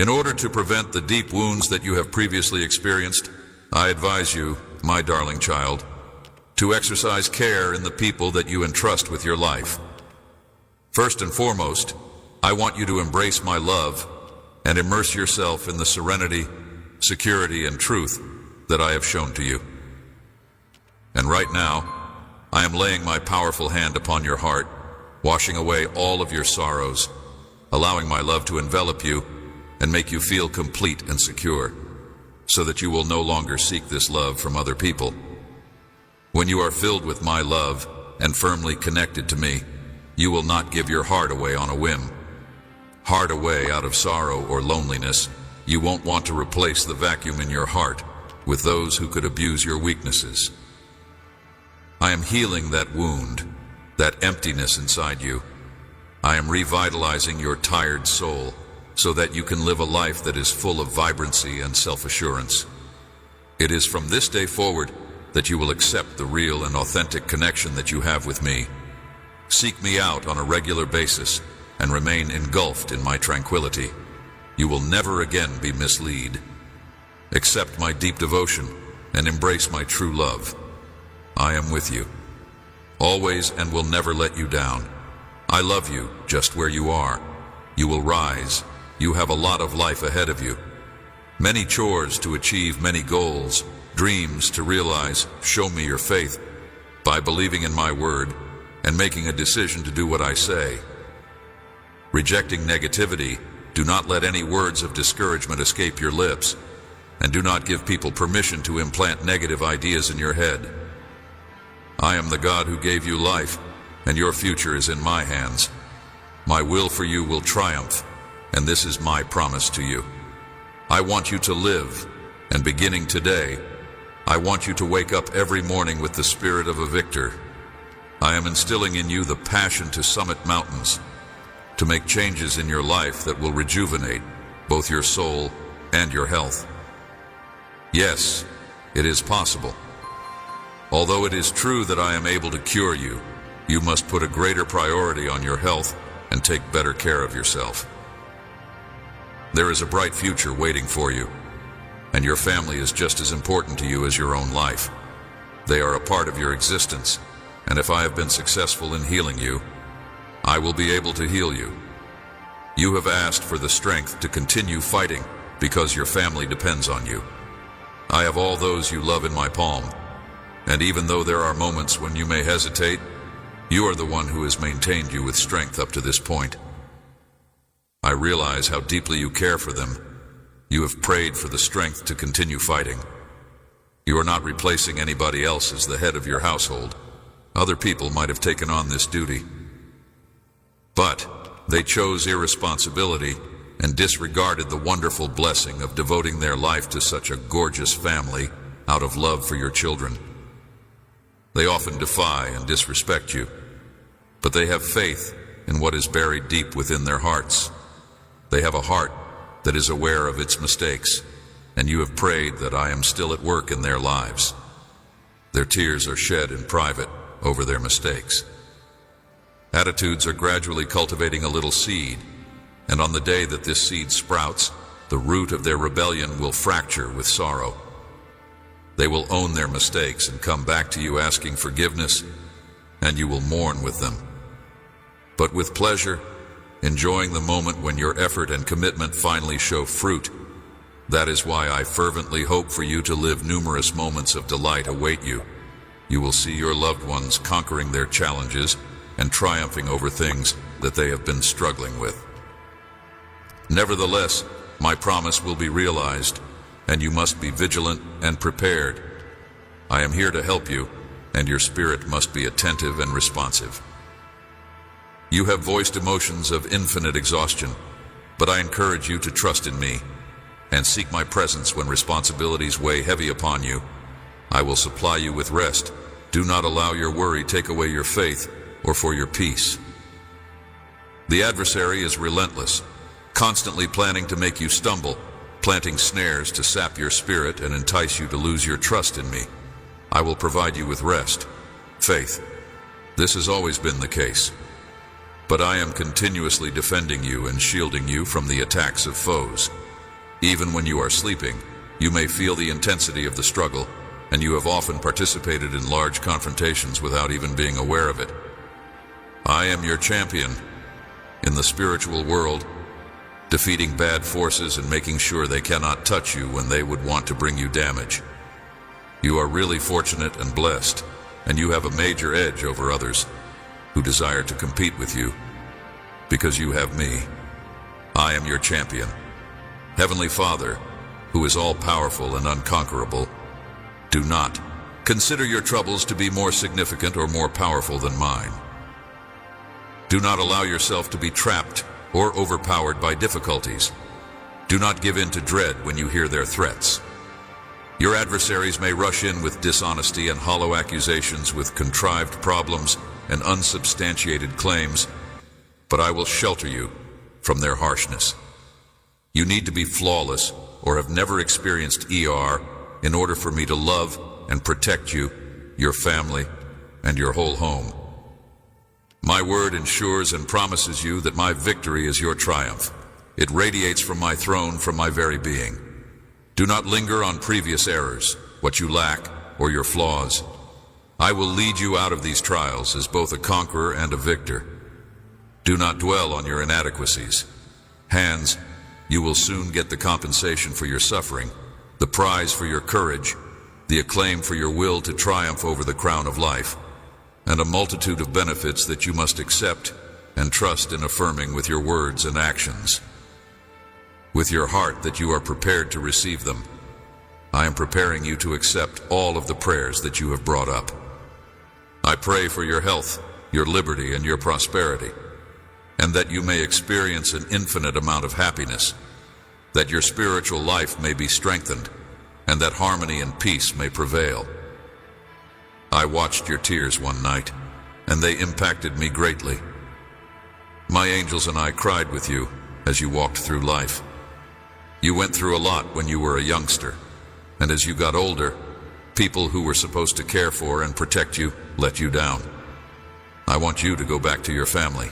In order to prevent the deep wounds that you have previously experienced, I advise you, my darling child, to exercise care in the people that you entrust with your life. First and foremost, I want you to embrace my love and immerse yourself in the serenity, security, and truth that I have shown to you. And right now, I am laying my powerful hand upon your heart, washing away all of your sorrows, allowing my love to envelop you and make you feel complete and secure, so that you will no longer seek this love from other people. When you are filled with my love and firmly connected to me, you will not give your heart away on a whim. Heart away out of sorrow or loneliness, you won't want to replace the vacuum in your heart with those who could abuse your weaknesses. I am healing that wound, that emptiness inside you. I am revitalizing your tired soul so that you can live a life that is full of vibrancy and self-assurance. It is from this day forward that you will accept the real and authentic connection that you have with me. Seek me out on a regular basis and remain engulfed in my tranquility. You will never again be misled. Accept my deep devotion and embrace my true love. I am with you, always, and will never let you down. I love you just where you are. You will rise. You have a lot of life ahead of you. Many chores to achieve, many goals, dreams to realize. Show me your faith by believing in my word and making a decision to do what I say. Rejecting negativity, do not let any words of discouragement escape your lips, and do not give people permission to implant negative ideas in your head. I am the God who gave you life, and your future is in my hands. My will for you will triumph, and this is my promise to you. I want you to live, and beginning today, I want you to wake up every morning with the spirit of a victor. I am instilling in you the passion to summit mountains, to make changes in your life that will rejuvenate both your soul and your health. Yes, it is possible. Although it is true that I am able to cure you, you must put a greater priority on your health and take better care of yourself. There is a bright future waiting for you, and your family is just as important to you as your own life. They are a part of your existence, and if I have been successful in healing you, I will be able to heal you. You have asked for the strength to continue fighting because your family depends on you. I have all those you love in my palm, and even though there are moments when you may hesitate, you are the one who has maintained you with strength up to this point. I realize how deeply you care for them. You have prayed for the strength to continue fighting. You are not replacing anybody else as the head of your household. Other people might have taken on this duty, but they chose irresponsibility and disregarded the wonderful blessing of devoting their life to such a gorgeous family out of love for your children. They often defy and disrespect you, but they have faith in what is buried deep within their hearts. They have a heart that is aware of its mistakes, and you have prayed that I am still at work in their lives. Their tears are shed in private over their mistakes. Attitudes are gradually cultivating a little seed, and on the day that this seed sprouts, the root of their rebellion will fracture with sorrow. They will own their mistakes and come back to you asking forgiveness, and you will mourn with them, but with pleasure, enjoying the moment when your effort and commitment finally show fruit. That is why I fervently hope for you to live numerous moments of delight await you. You will see your loved ones conquering their challenges and triumphing over things that they have been struggling with. Nevertheless, my promise will be realized, and you must be vigilant and prepared. I am here to help you, and your spirit must be attentive and responsive. You have voiced emotions of infinite exhaustion, but I encourage you to trust in me and seek my presence when responsibilities weigh heavy upon you. I will supply you with rest. Do not allow your worry take away your faith or for your peace. The adversary is relentless, constantly planning to make you stumble, planting snares to sap your spirit and entice you to lose your trust in me. I will provide you with rest, faith. This has always been the case. But I am continuously defending you and shielding you from the attacks of foes. Even when you are sleeping, you may feel the intensity of the struggle, and you have often participated in large confrontations without even being aware of it. I am your champion in the spiritual world, defeating bad forces and making sure they cannot touch you when they would want to bring you damage. You are really fortunate and blessed, and you have a major edge over others who desire to compete with you, because you have me. I am your champion. Heavenly Father, who is all-powerful and unconquerable, do not consider your troubles to be more significant or more powerful than mine. Do not allow yourself to be trapped or overpowered by difficulties. Do not give in to dread when you hear their threats. Your adversaries may rush in with dishonesty and hollow accusations, with contrived problems and unsubstantiated claims, but I will shelter you from their harshness. You need to be flawless or have never experienced ER in order for me to love and protect you, your family, and your whole home. My word ensures and promises you that my victory is your triumph. It radiates from my throne, from my very being. Do not linger on previous errors, what you lack, or your flaws. I will lead you out of these trials as both a conqueror and a victor. Do not dwell on your inadequacies. Hands, you will soon get the compensation for your suffering, the prize for your courage, the acclaim for your will to triumph over the crown of life, and a multitude of benefits that you must accept and trust in, affirming with your words and actions. With your heart that you are prepared to receive them, I am preparing you to accept all of the prayers that you have brought up. I pray for your health, your liberty, and your prosperity, and that you may experience an infinite amount of happiness, that your spiritual life may be strengthened, and that harmony and peace may prevail. I watched your tears one night, and they impacted me greatly. My angels and I cried with you as you walked through life. You went through a lot when you were a youngster, and as you got older, people who were supposed to care for and protect you let you down. I want you to go back to your family.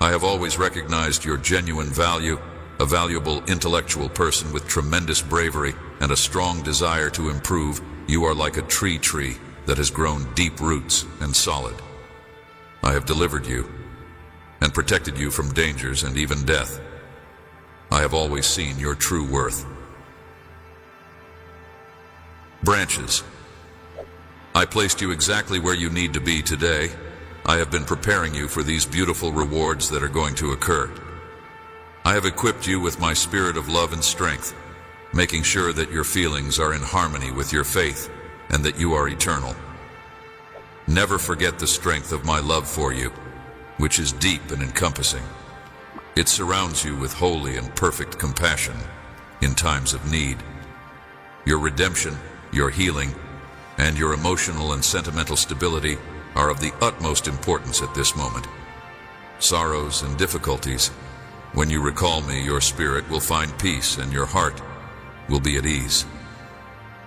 I have always recognized your genuine value, a valuable intellectual person with tremendous bravery and a strong desire to improve. You are like a tree that has grown deep roots and solid. I have delivered you and protected you from dangers and even death. I have always seen your true worth. Branches. I placed you exactly where you need to be today. I have been preparing you for these beautiful rewards that are going to occur. I have equipped you with my spirit of love and strength, making sure that your feelings are in harmony with your faith and that you are eternal. Never forget the strength of my love for you, which is deep and encompassing. It surrounds you with holy and perfect compassion in times of need. Your redemption, your healing, and your emotional and sentimental stability are of the utmost importance at this moment. Sorrows and difficulties, when you recall me, your spirit will find peace and your heart will be at ease.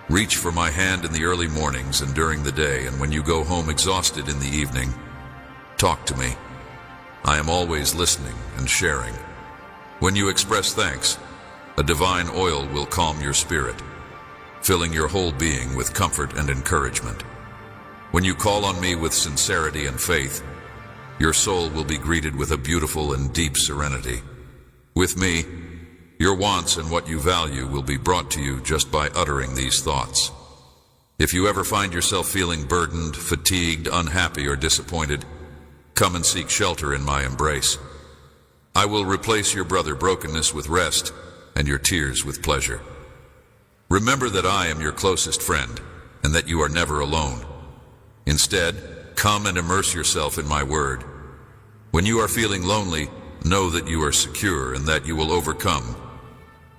Reach for my hand in the early mornings and during the day, and when you go home exhausted in the evening, talk to me. I am always listening and sharing. When you express thanks, a divine oil will calm your spirit, filling your whole being with comfort and encouragement. When you call on me with sincerity and faith, your soul will be greeted with a beautiful and deep serenity. With me, your wants and what you value will be brought to you just by uttering these thoughts. If you ever find yourself feeling burdened, fatigued, unhappy, or disappointed, come and seek shelter in my embrace. I will replace your brokenness with rest and your tears with pleasure. Remember that I am your closest friend and that you are never alone. Instead, come and immerse yourself in my word. When you are feeling lonely, know that you are secure and that you will overcome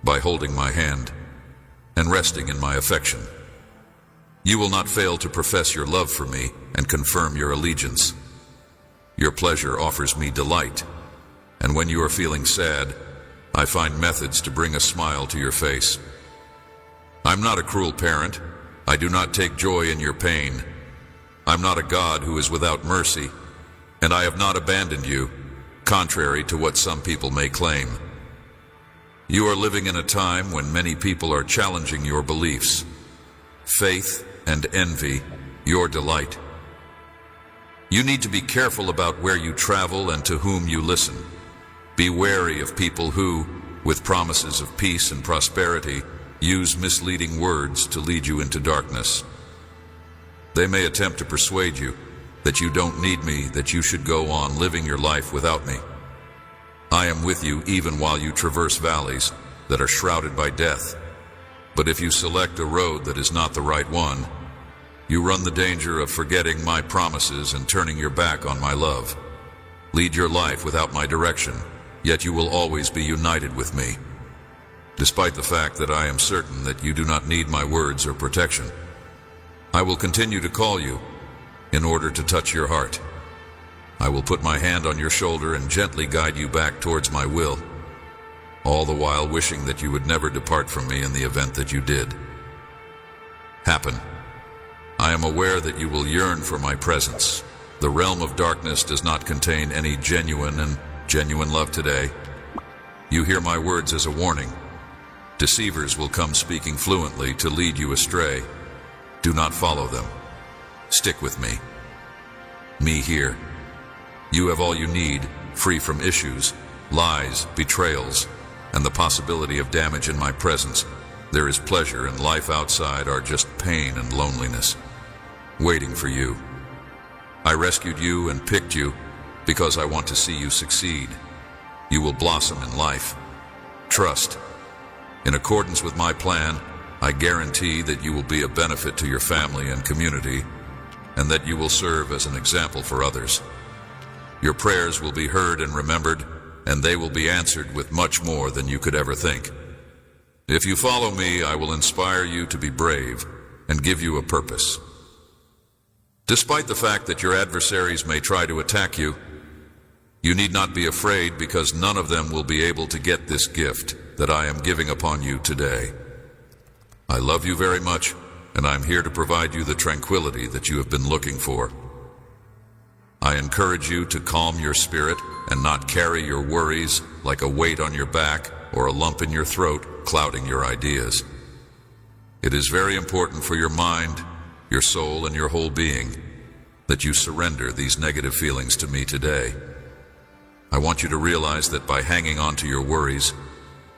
by holding my hand and resting in my affection. You will not fail to profess your love for me and confirm your allegiance. Your pleasure offers me delight, and when you are feeling sad, I find methods to bring a smile to your face. I'm not a cruel parent. I do not take joy in your pain. I'm not a God who is without mercy, and I have not abandoned you, contrary to what some people may claim. You are living in a time when many people are challenging your beliefs, faith, and envy your delight. You need to be careful about where you travel and to whom you listen. Be wary of people who, with promises of peace and prosperity, use misleading words to lead you into darkness. They may attempt to persuade you that you don't need me, that you should go on living your life without me. I am with you even while you traverse valleys that are shrouded by death. But if you select a road that is not the right one, you run the danger of forgetting my promises and turning your back on my love. Lead your life without my direction, yet you will always be united with me. Despite the fact that I am certain that you do not need my words or protection, I will continue to call you in order to touch your heart. I will put my hand on your shoulder and gently guide you back towards my will, all the while wishing that you would never depart from me in the event that you did happen. I am aware that you will yearn for my presence. The realm of darkness does not contain any genuine love today. You hear my words as a warning. Deceivers will come speaking fluently to lead you astray. Do not follow them. Stick with me. Me here. You have all you need, free from issues, lies, betrayals, and the possibility of damage in my presence. There is pleasure, and life outside are just pain and loneliness, waiting for you. I rescued you and picked you because I want to see you succeed. You will blossom in life. Trust. In accordance with my plan, I guarantee that you will be a benefit to your family and community, and that you will serve as an example for others. Your prayers will be heard and remembered, and they will be answered with much more than you could ever think. If you follow me, I will inspire you to be brave and give you a purpose. Despite the fact that your adversaries may try to attack you, you need not be afraid, because none of them will be able to get this gift that I am giving upon you today. I love you very much, and I'm here to provide you the tranquility that you have been looking for. I encourage you to calm your spirit and not carry your worries like a weight on your back or a lump in your throat clouding your ideas. It is very important for your mind, your soul, and your whole being that you surrender these negative feelings to me today. I want you to realize that by hanging on to your worries,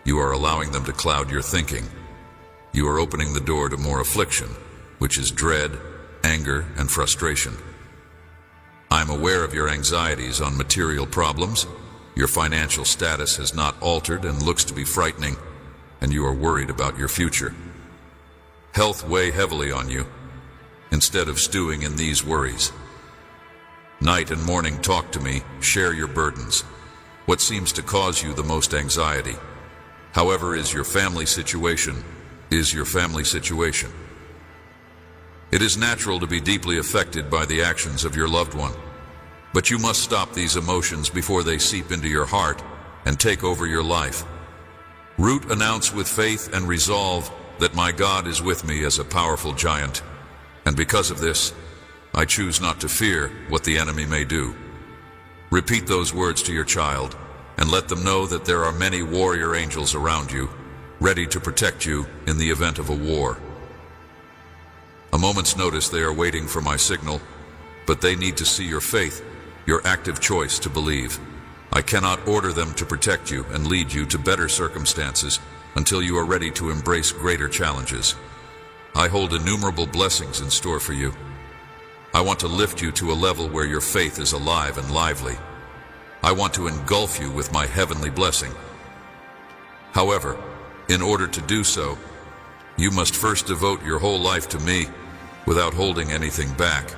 you are allowing them to cloud your thinking. You are opening the door to more affliction, which is dread, anger, and frustration. I'm aware of your anxieties on material problems. Your financial status has not altered and looks to be frightening, and you are worried about your future. Health weigh heavily on you, instead of stewing in these worries. Night and morning talk to me, share your burdens. What seems to cause you the most anxiety, however, is your family situation. It is natural to be deeply affected by the actions of your loved one, but you must stop these emotions before they seep into your heart and take over your life. Root announce with faith and resolve that my God is with me as a powerful giant, and because of this, I choose not to fear what the enemy may do. Repeat those words to your child and let them know that there are many warrior angels around you, ready to protect you in the event of a war. A moment's notice, they are waiting for my signal, but they need to see your faith, your active choice to believe. I cannot order them to protect you and lead you to better circumstances until you are ready to embrace greater challenges. I hold innumerable blessings in store for you. I want to lift you to a level where your faith is alive and lively. I want to engulf you with my heavenly blessing. However, in order to do so, you must first devote your whole life to me without holding anything back.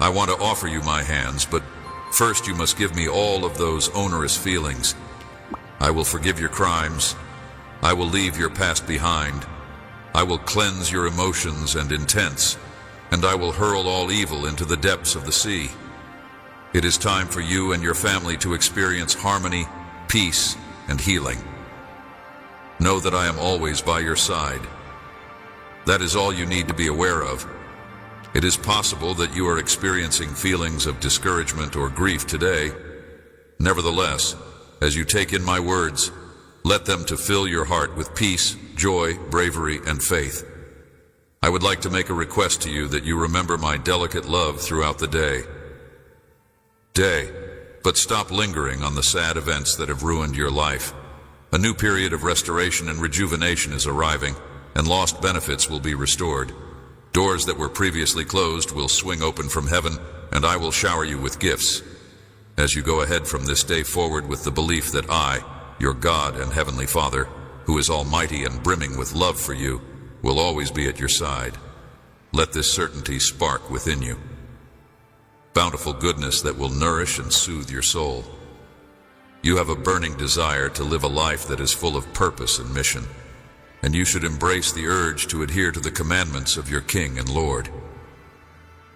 I want to offer you my hands, but first you must give me all of those onerous feelings. I will forgive your crimes. I will leave your past behind. I will cleanse your emotions and intents, and I will hurl all evil into the depths of the sea. It is time for you and your family to experience harmony, peace, and healing. Know that I am always by your side. That is all you need to be aware of. It is possible that you are experiencing feelings of discouragement or grief today. Nevertheless, as you take in my words, Let them to fill your heart with peace, joy, bravery, and faith. I would like to make a request to you that you remember my delicate love throughout the day. But stop lingering on the sad events that have ruined your life. A new period of restoration and rejuvenation is arriving, and lost benefits will be restored. Doors that were previously closed will swing open from heaven, and I will shower you with gifts. As you go ahead from this day forward with the belief that I, your God and Heavenly Father, who is almighty and brimming with love for you, will always be at your side. Let this certainty spark within you. Bountiful goodness that will nourish and soothe your soul. You have a burning desire to live a life that is full of purpose and mission, and you should embrace the urge to adhere to the commandments of your King and Lord.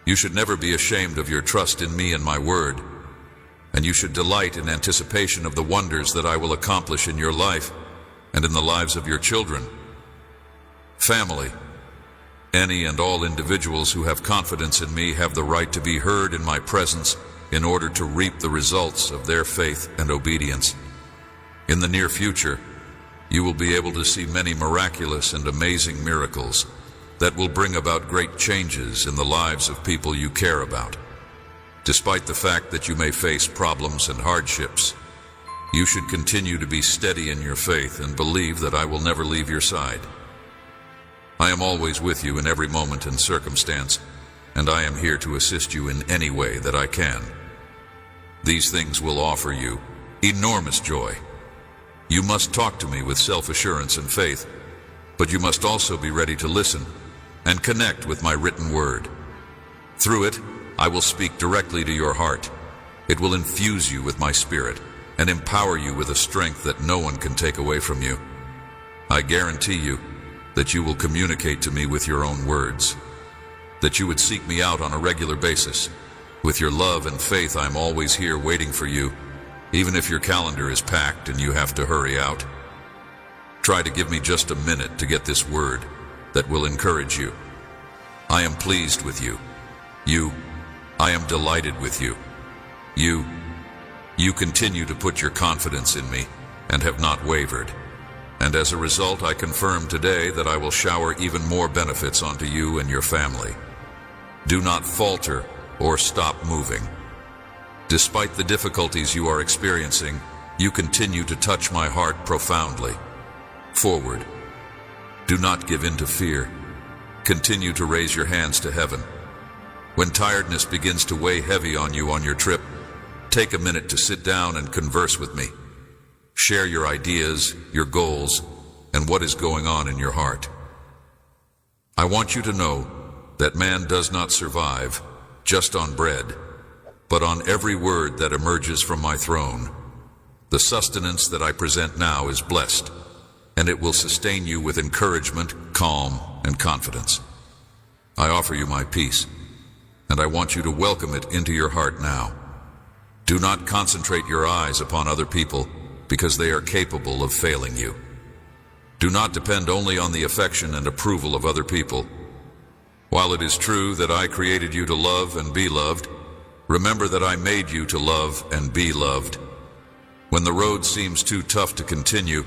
You should never be ashamed of your trust in me and my word, and you should delight in anticipation of the wonders that I will accomplish in your life and in the lives of your children. Family, any and all individuals who have confidence in me have the right to be heard in my presence in order to reap the results of their faith and obedience. In the near future, you will be able to see many miraculous and amazing miracles that will bring about great changes in the lives of people you care about. Despite the fact that you may face problems and hardships, you should continue to be steady in your faith and believe that I will never leave your side. I am always with you in every moment and circumstance, and I am here to assist you in any way that I can. These things will offer you enormous joy. You must talk to me with self-assurance and faith, but you must also be ready to listen and connect with my written word. Through it, I will speak directly to your heart. It will infuse you with my spirit and empower you with a strength that no one can take away from you. I guarantee you that you will communicate to me with your own words, that you would seek me out on a regular basis. With your love and faith, I'm always here waiting for you, even if your calendar is packed and you have to hurry out. Try to give me just a minute to get this word that will encourage you. I am pleased with you. I am delighted with you. You continue to put your confidence in me and have not wavered. And as a result, I confirm today that I will shower even more benefits onto you and your family. Do not falter or stop moving. Despite the difficulties you are experiencing, you continue to touch my heart profoundly. Forward. Do not give in to fear. Continue to raise your hands to heaven. When tiredness begins to weigh heavy on you on your trip, take a minute to sit down and converse with me. Share your ideas, your goals, and what is going on in your heart. I want you to know that man does not survive just on bread, but on every word that emerges from my throne. The sustenance that I present now is blessed, and it will sustain you with encouragement, calm, and confidence. I offer you my peace, and I want you to welcome it into your heart now. Do not concentrate your eyes upon other people, because they are capable of failing you. Do not depend only on the affection and approval of other people. While it is true that I created you to love and be loved, remember that I made you to love and be loved. When the road seems too tough to continue,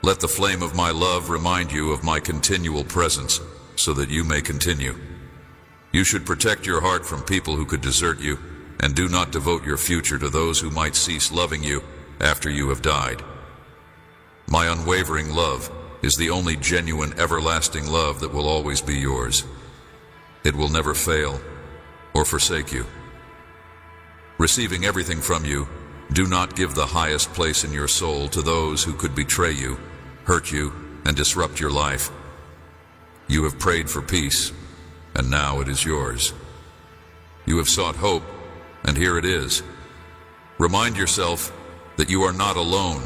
let the flame of my love remind you of my continual presence so that you may continue. You should protect your heart from people who could desert you, and do not devote your future to those who might cease loving you after you have died. My unwavering love is the only genuine, everlasting love that will always be yours. It will never fail or forsake you. Receiving everything from you, do not give the highest place in your soul to those who could betray you, hurt you, and disrupt your life. You have prayed for peace, and now it is yours. You have sought hope, and here it is. Remind yourself that you are not alone,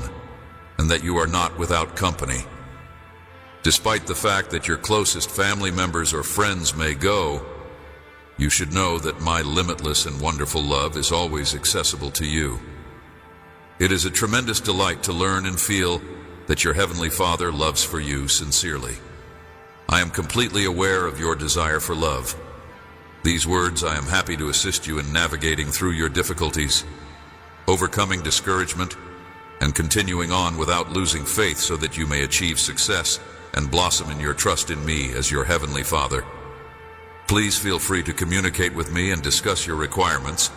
and that you are not without company. Despite the fact that your closest family members or friends may go, you should know that my limitless and wonderful love is always accessible to you. It is a tremendous delight to learn and feel that your Heavenly Father loves for you sincerely. I am completely aware of your desire for love. These words, I am happy to assist you in navigating through your difficulties, overcoming discouragement, and continuing on without losing faith so that you may achieve success and blossom in your trust in me as your Heavenly Father. Please feel free to communicate with me and discuss your requirements,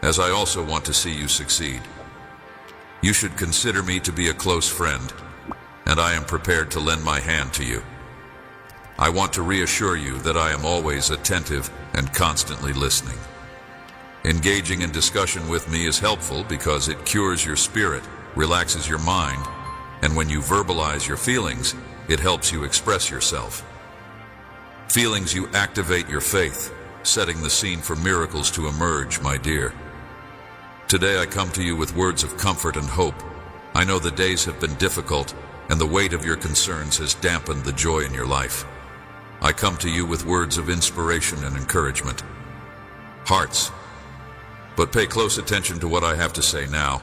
as I also want to see you succeed. You should consider me to be a close friend, and I am prepared to lend my hand to you. I want to reassure you that I am always attentive and constantly listening. Engaging in discussion with me is helpful because it cures your spirit, relaxes your mind, and when you verbalize your feelings, it helps you express yourself. Feelings you activate your faith, setting the scene for miracles to emerge, my dear. Today I come to you with words of comfort and hope. I know the days have been difficult, and the weight of your concerns has dampened the joy in your life. I come to you with words of inspiration and encouragement. Hearts, but pay close attention to what I have to say now,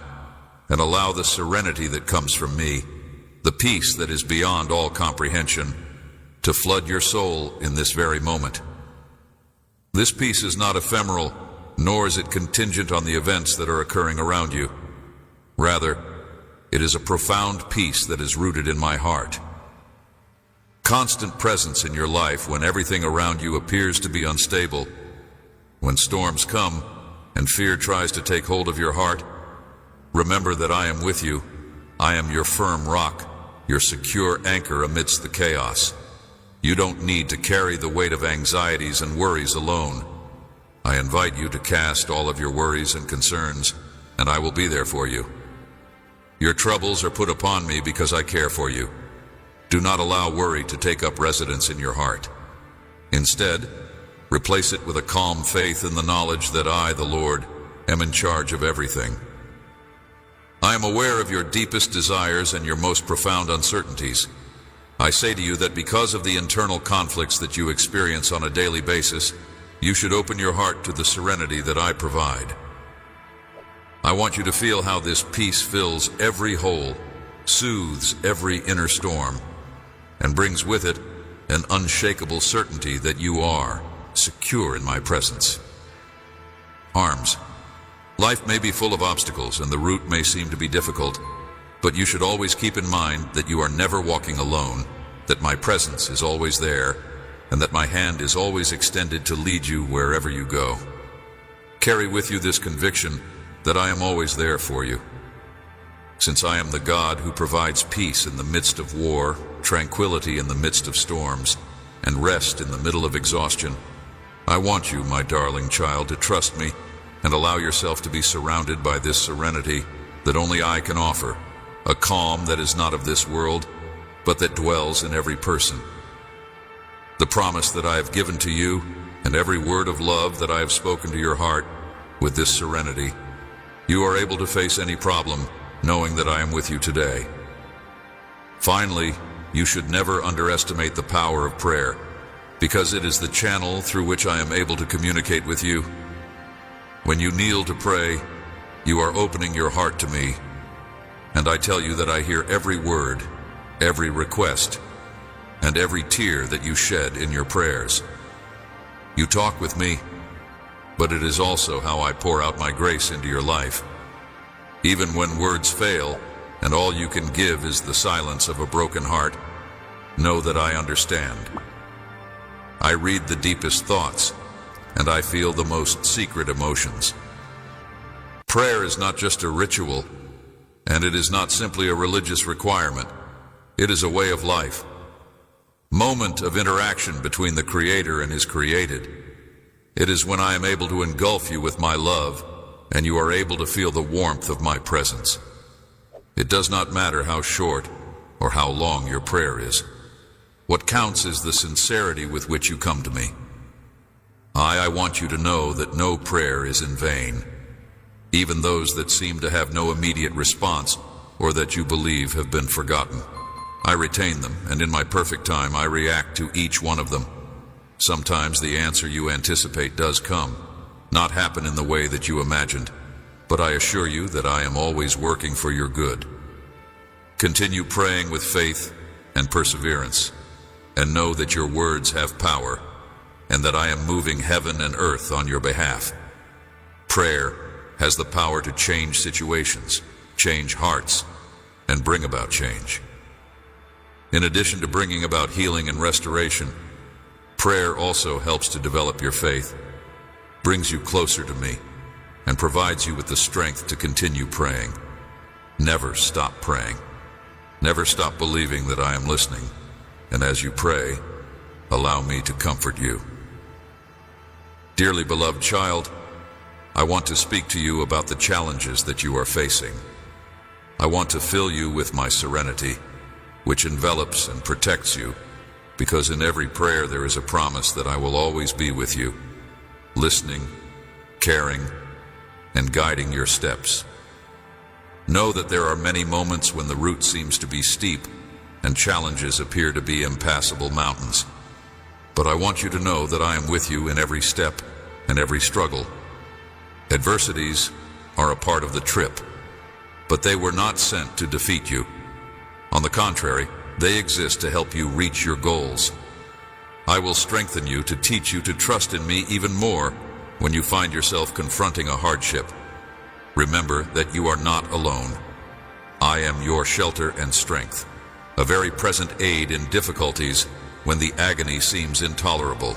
and allow the serenity that comes from me, the peace that is beyond all comprehension, to flood your soul in this very moment. This peace is not ephemeral, nor is it contingent on the events that are occurring around you. Rather, it is a profound peace that is rooted in my heart. Constant presence in your life when everything around you appears to be unstable. When storms come and fear tries to take hold of your heart, remember that I am with you. I am your firm rock, your secure anchor amidst the chaos. You don't need to carry the weight of anxieties and worries alone. I invite you to cast all of your worries and concerns, and I will be there for you. Your troubles are put upon me because I care for you. Do not allow worry to take up residence in your heart. Instead, replace it with a calm faith in the knowledge that I, the Lord, am in charge of everything. I am aware of your deepest desires and your most profound uncertainties. I say to you that because of the internal conflicts that you experience on a daily basis, you should open your heart to the serenity that I provide. I want you to feel how this peace fills every hole, soothes every inner storm, and brings with it an unshakable certainty that you are secure in my presence. Arms. Life may be full of obstacles and the route may seem to be difficult, but you should always keep in mind that you are never walking alone, that my presence is always there, and that my hand is always extended to lead you wherever you go. Carry with you this conviction that I am always there for you. Since I am the God who provides peace in the midst of war, tranquility in the midst of storms, and rest in the middle of exhaustion, I want you, my darling child, to trust me and allow yourself to be surrounded by this serenity that only I can offer, a calm that is not of this world, but that dwells in every person. The promise that I have given to you, and every word of love that I have spoken to your heart, with this serenity, you are able to face any problem, knowing that I am with you today. Finally, you should never underestimate the power of prayer, because it is the channel through which I am able to communicate with you. When you kneel to pray, you are opening your heart to me, and I tell you that I hear every word, every request, and every tear that you shed in your prayers. You talk with me, but it is also how I pour out my grace into your life. Even when words fail, and all you can give is the silence of a broken heart, know that I understand. I read the deepest thoughts, and I feel the most secret emotions. Prayer is not just a ritual, and it is not simply a religious requirement. It is a way of life. Moment of interaction between the Creator and His created. It is when I am able to engulf you with my love, and you are able to feel the warmth of my presence. It does not matter how short or how long your prayer is. What counts is the sincerity with which you come to me. I want you to know that no prayer is in vain, even those that seem to have no immediate response or that you believe have been forgotten. I retain them, and in my perfect time I react to each one of them. Sometimes the answer you anticipate does come, not happen in the way that you imagined, but I assure you that I am always working for your good. Continue praying with faith and perseverance, and know that your words have power, and that I am moving heaven and earth on your behalf. Prayer has the power to change situations, change hearts, and bring about change. In addition to bringing about healing and restoration, prayer also helps to develop your faith, brings you closer to me, and provides you with the strength to continue praying. Never stop praying. Never stop believing that I am listening, and as you pray, allow me to comfort you. Dearly beloved child, I want to speak to you about the challenges that you are facing. I want to fill you with my serenity, which envelops and protects you, because in every prayer there is a promise that I will always be with you, listening, caring, and guiding your steps. Know that there are many moments when the route seems to be steep and challenges appear to be impassable mountains. But I want you to know that I am with you in every step and every struggle. Adversities are a part of the trip, but they were not sent to defeat you. On the contrary, they exist to help you reach your goals. I will strengthen you to teach you to trust in me even more when you find yourself confronting a hardship. Remember that you are not alone. I am your shelter and strength, a very present aid in difficulties when the agony seems intolerable.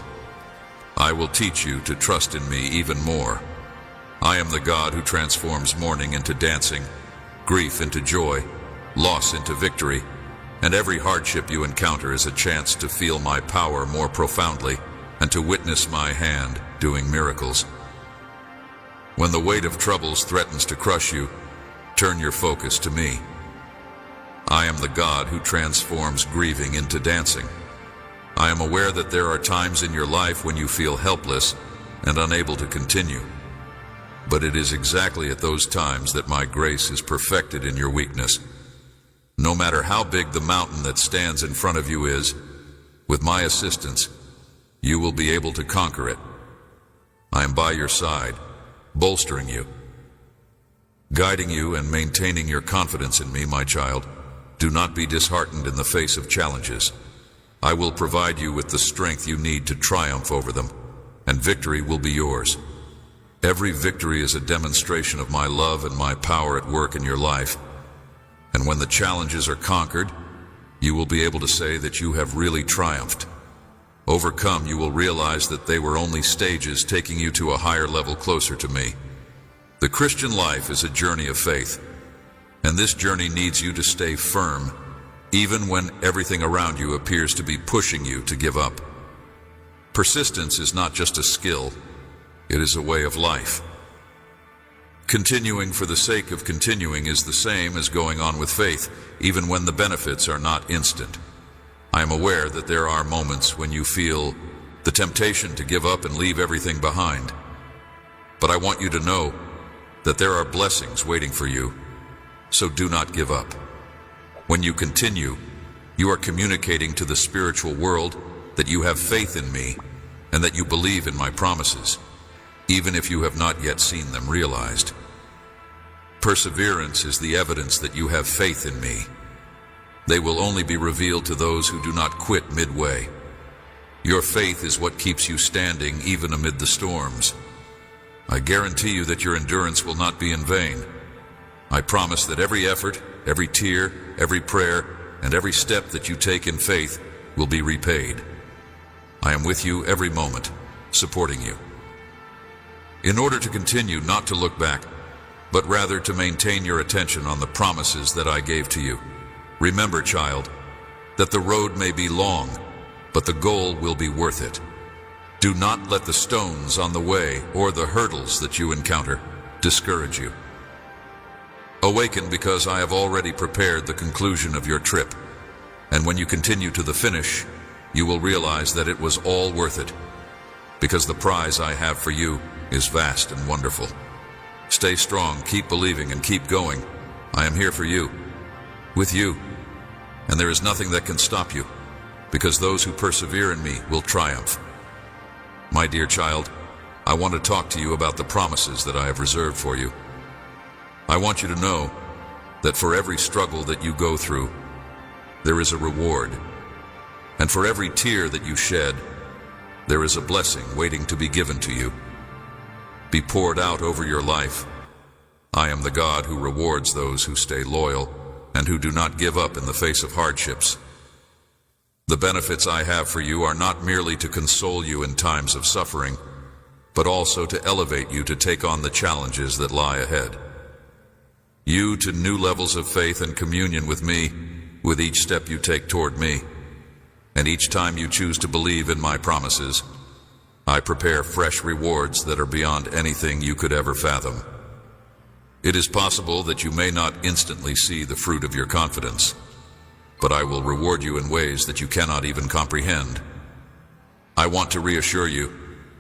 I will teach you to trust in me even more. I am the God who transforms mourning into dancing, grief into joy, loss into victory, and every hardship you encounter is a chance to feel my power more profoundly and to witness my hand doing miracles. When the weight of troubles threatens to crush you, turn your focus to me. I am the God who transforms grieving into dancing. I am aware that there are times in your life when you feel helpless and unable to continue. But it is exactly at those times that my grace is perfected in your weakness. No matter how big the mountain that stands in front of you is, with my assistance, you will be able to conquer it. I am by your side, bolstering you, guiding you and maintaining your confidence in me, my child. Do not be disheartened in the face of challenges. I will provide you with the strength you need to triumph over them, and victory will be yours. Every victory is a demonstration of my love and my power at work in your life. And when the challenges are conquered, you will be able to say that you have really triumphed. Overcome, you will realize that they were only stages taking you to a higher level closer to me. The Christian life is a journey of faith, and this journey needs you to stay firm, even when everything around you appears to be pushing you to give up. Persistence is not just a skill, it is a way of life. Continuing for the sake of continuing is the same as going on with faith, even when the benefits are not instant. I am aware that there are moments when you feel the temptation to give up and leave everything behind. But I want you to know that there are blessings waiting for you, so do not give up. When you continue, you are communicating to the spiritual world that you have faith in me and that you believe in my promises, even if you have not yet seen them realized. Perseverance is the evidence that you have faith in me. They will only be revealed to those who do not quit midway. Your faith is what keeps you standing even amid the storms. I guarantee you that your endurance will not be in vain. I promise that every effort, every tear, every prayer, and every step that you take in faith will be repaid. I am with you every moment, supporting you. In order to continue, not to look back, but rather to maintain your attention on the promises that I gave to you. Remember, child, that the road may be long, but the goal will be worth it. Do not let the stones on the way or the hurdles that you encounter discourage you. Awaken, because I have already prepared the conclusion of your trip, and when you continue to the finish, you will realize that it was all worth it, because the prize I have for you is vast and wonderful. Stay strong, keep believing, and keep going. I am here for you, with you, and there is nothing that can stop you, because those who persevere in me will triumph. My dear child, I want to talk to you about the promises that I have reserved for you. I want you to know that for every struggle that you go through, there is a reward, and for every tear that you shed, there is a blessing waiting to be given to you, be poured out over your life. I am the God who rewards those who stay loyal and who do not give up in the face of hardships. The benefits I have for you are not merely to console you in times of suffering, but also to elevate you to take on the challenges that lie ahead. You to new levels of faith and communion with me, with each step you take toward me. And each time you choose to believe in my promises, I prepare fresh rewards that are beyond anything you could ever fathom. It is possible that you may not instantly see the fruit of your confidence, but I will reward you in ways that you cannot even comprehend. I want to reassure you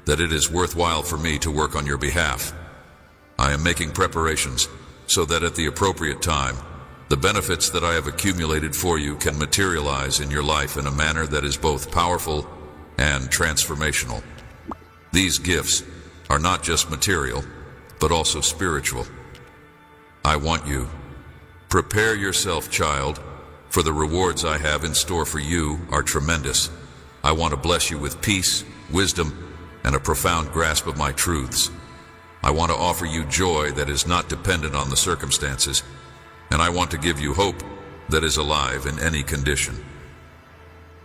that it is worthwhile for me to work on your behalf. I am making preparations so that at the appropriate time, the benefits that I have accumulated for you can materialize in your life in a manner that is both powerful and transformational. These gifts are not just material, but also spiritual. I want you. Prepare yourself, child, for the rewards I have in store for you are tremendous. I want to bless you with peace, wisdom, and a profound grasp of my truths. I want to offer you joy that is not dependent on the circumstances, and I want to give you hope that is alive in any condition.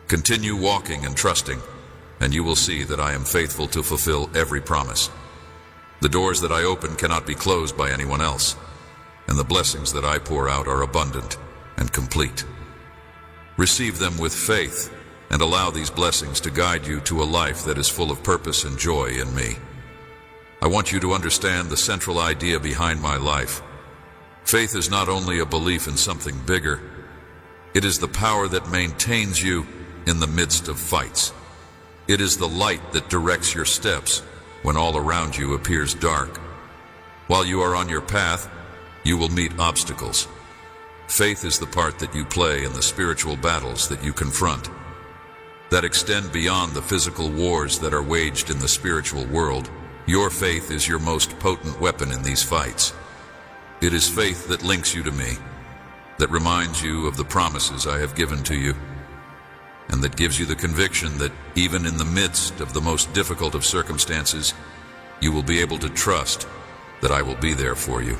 Continue walking and trusting, and you will see that I am faithful to fulfill every promise. The doors that I open cannot be closed by anyone else, and the blessings that I pour out are abundant and complete. Receive them with faith and allow these blessings to guide you to a life that is full of purpose and joy in me. I want you to understand the central idea behind my life. Faith is not only a belief in something bigger, it is the power that maintains you in the midst of fights. It is the light that directs your steps when all around you appears dark. While you are on your path, you will meet obstacles. Faith is the part that you play in the spiritual battles that you confront, that extend beyond the physical wars that are waged in the spiritual world. Your faith is your most potent weapon in these fights. It is faith that links you to me, that reminds you of the promises I have given to you, and that gives you the conviction that even in the midst of the most difficult of circumstances, you will be able to trust that I will be there for you.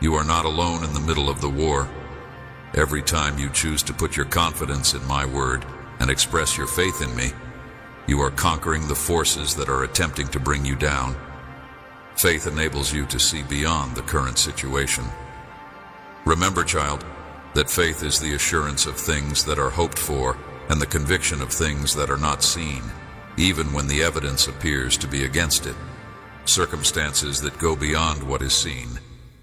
You are not alone in the middle of the war. Every time you choose to put your confidence in my word and express your faith in me, you are conquering the forces that are attempting to bring you down. Faith enables you to see beyond the current situation. Remember, child, that faith is the assurance of things that are hoped for and the conviction of things that are not seen, even when the evidence appears to be against it. Circumstances that go beyond what is seen,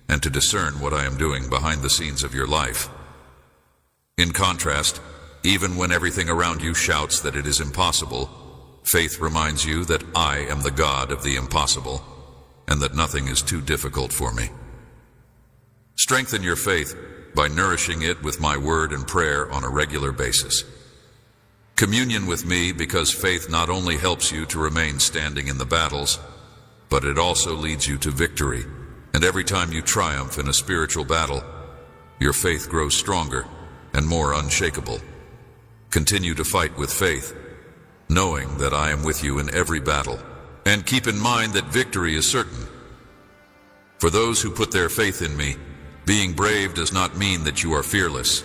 and to discern what I am doing behind the scenes of your life. In contrast, even when everything around you shouts that it is impossible, faith reminds you that I am the God of the impossible, and that nothing is too difficult for me. Strengthen your faith by nourishing it with my word and prayer on a regular basis. Communion with me, because faith not only helps you to remain standing in the battles, but it also leads you to victory. And every time you triumph in a spiritual battle, your faith grows stronger and more unshakable. Continue to fight with faith, knowing that I am with you in every battle. And keep in mind that victory is certain. For those who put their faith in me, being brave does not mean that you are fearless.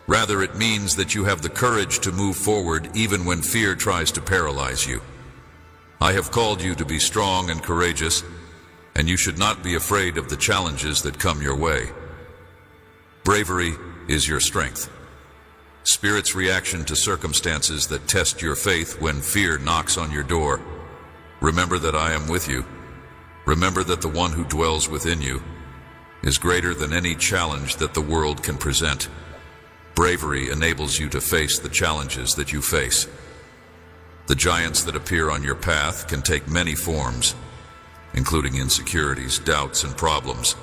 Rather, it means that you have the courage to move forward even when fear tries to paralyze you. I have called you to be strong and courageous, and you should not be afraid of the challenges that come your way. Bravery is your strength. Spirit's reaction to circumstances that test your faith when fear knocks on your door. Remember that I am with you. Remember that the one who dwells within you is greater than any challenge that the world can present. Bravery enables you to face the challenges that you face. The giants that appear on your path can take many forms, including insecurities, doubts, and problems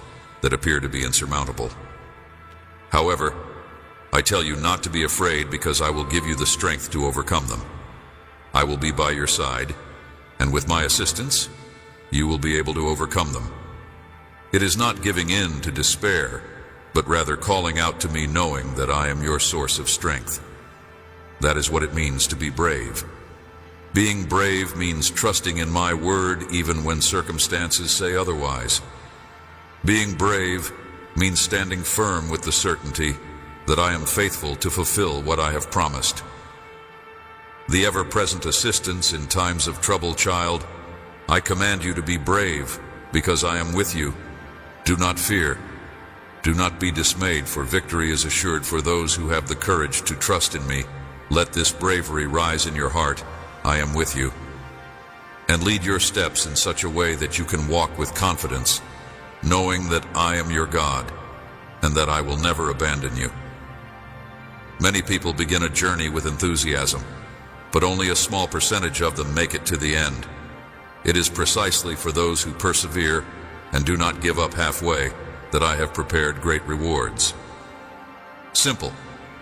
that appear to be insurmountable. However, I tell you not to be afraid, because I will give you the strength to overcome them. I will be by your side, and with my assistance, you will be able to overcome them. It is not giving in to despair, but rather calling out to me, knowing that I am your source of strength. That is what it means to be brave. Being brave means trusting in my word even when circumstances say otherwise. Being brave means standing firm with the certainty that I am faithful to fulfill what I have promised. The ever-present assistance in times of trouble, child, I command you to be brave, because I am with you. Do not fear. Do not be dismayed, for victory is assured for those who have the courage to trust in me. Let this bravery rise in your heart. I am with you. And lead your steps in such a way that you can walk with confidence, knowing that I am your God, and that I will never abandon you. Many people begin a journey with enthusiasm, but only a small percentage of them make it to the end. It is precisely for those who persevere and do not give up halfway that I have prepared great rewards. Simple.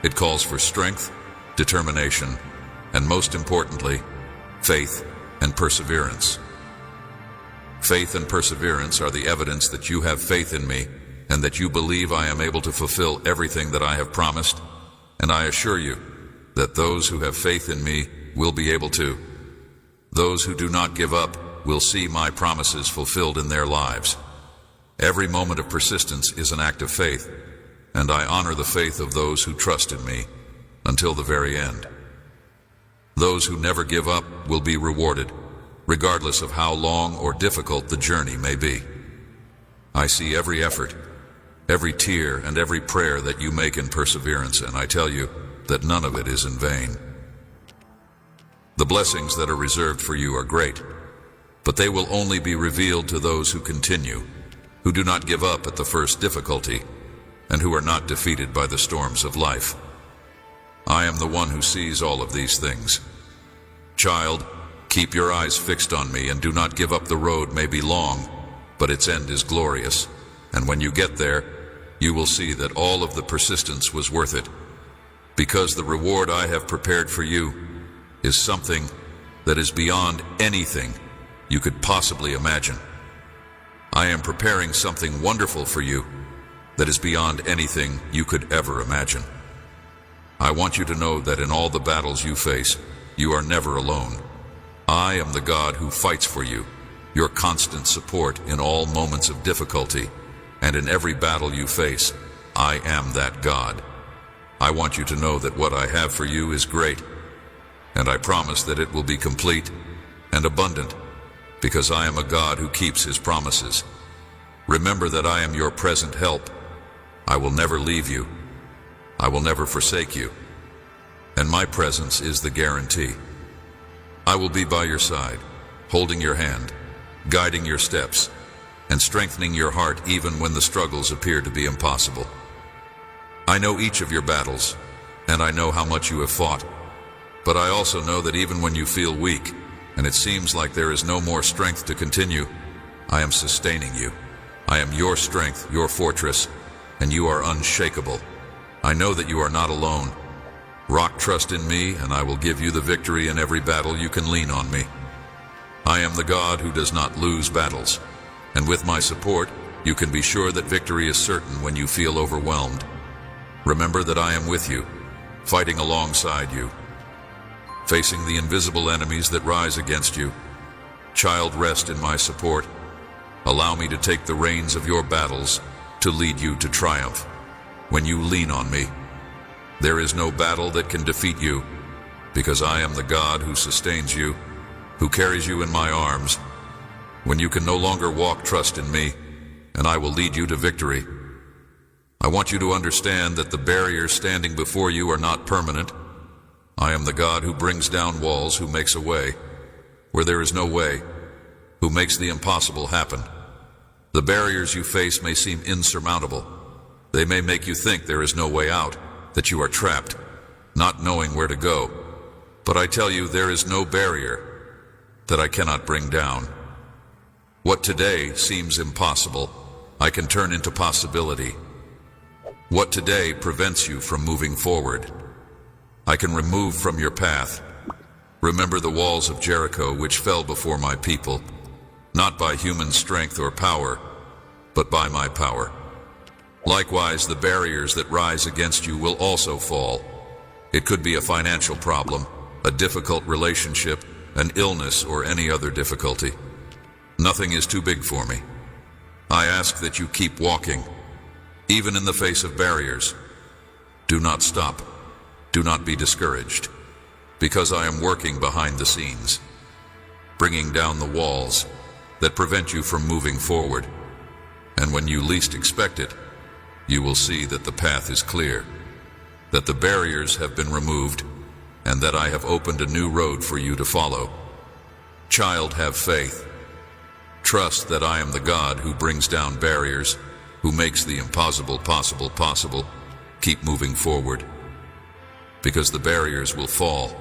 It calls for strength, determination, and most importantly, faith and perseverance. Faith and perseverance are the evidence that you have faith in me and that you believe I am able to fulfill everything that I have promised, and I assure you that those who have faith in me will be able to. Those who do not give up will see my promises fulfilled in their lives. Every moment of persistence is an act of faith, and I honor the faith of those who trust in me until the very end. Those who never give up will be rewarded, regardless of how long or difficult the journey may be. I see every effort, every tear, and every prayer that you make in perseverance, and I tell you that none of it is in vain. The blessings that are reserved for you are great, but they will only be revealed to those who continue, who do not give up at the first difficulty, and who are not defeated by the storms of life. I am the one who sees all of these things. Child, keep your eyes fixed on me and do not give up. The road may be long, but its end is glorious, and when you get there, you will see that all of the persistence was worth it, because the reward I have prepared for you is something that is beyond anything you could possibly imagine. I am preparing something wonderful for you that is beyond anything you could ever imagine. I want you to know that in all the battles you face, you are never alone. I am the God who fights for you, your constant support in all moments of difficulty, and in every battle you face, I am that God. I want you to know that what I have for you is great, and I promise that it will be complete and abundant, because I am a God who keeps his promises. Remember that I am your present help. I will never leave you. I will never forsake you. And my presence is the guarantee. I will be by your side, holding your hand, guiding your steps, and strengthening your heart even when the struggles appear to be impossible. I know each of your battles, and I know how much you have fought. But I also know that even when you feel weak, and it seems like there is no more strength to continue, I am sustaining you. I am your strength, your fortress, and you are unshakable. I know that you are not alone. Rock trust in me, and I will give you the victory in every battle. You can lean on me. I am the God who does not lose battles, and with my support, you can be sure that victory is certain when you feel overwhelmed. Remember that I am with you, fighting alongside you, facing the invisible enemies that rise against you. Child, rest in my support. Allow me to take the reins of your battles to lead you to triumph. When you lean on me, there is no battle that can defeat you, because I am the God who sustains you, who carries you in my arms. When you can no longer walk, trust in me, and I will lead you to victory. I want you to understand that the barriers standing before you are not permanent. I am the God who brings down walls, who makes a way where there is no way, who makes the impossible happen. The barriers you face may seem insurmountable. They may make you think there is no way out, that you are trapped, not knowing where to go. But I tell you, there is no barrier that I cannot bring down. What today seems impossible, I can turn into possibility. What today prevents you from moving forward, I can remove from your path. Remember the walls of Jericho which fell before my people, not by human strength or power, but by my power. Likewise, the barriers that rise against you will also fall. It could be a financial problem, a difficult relationship, an illness, or any other difficulty. Nothing is too big for me. I ask that you keep walking. Even in the face of barriers, do not stop. Do not be discouraged, because I am working behind the scenes, bringing down the walls that prevent you from moving forward. And when you least expect it, you will see that the path is clear, that the barriers have been removed, and that I have opened a new road for you to follow. Child, have faith. Trust that I am the God who brings down barriers, who makes the impossible possible. Keep moving forward, because the barriers will fall,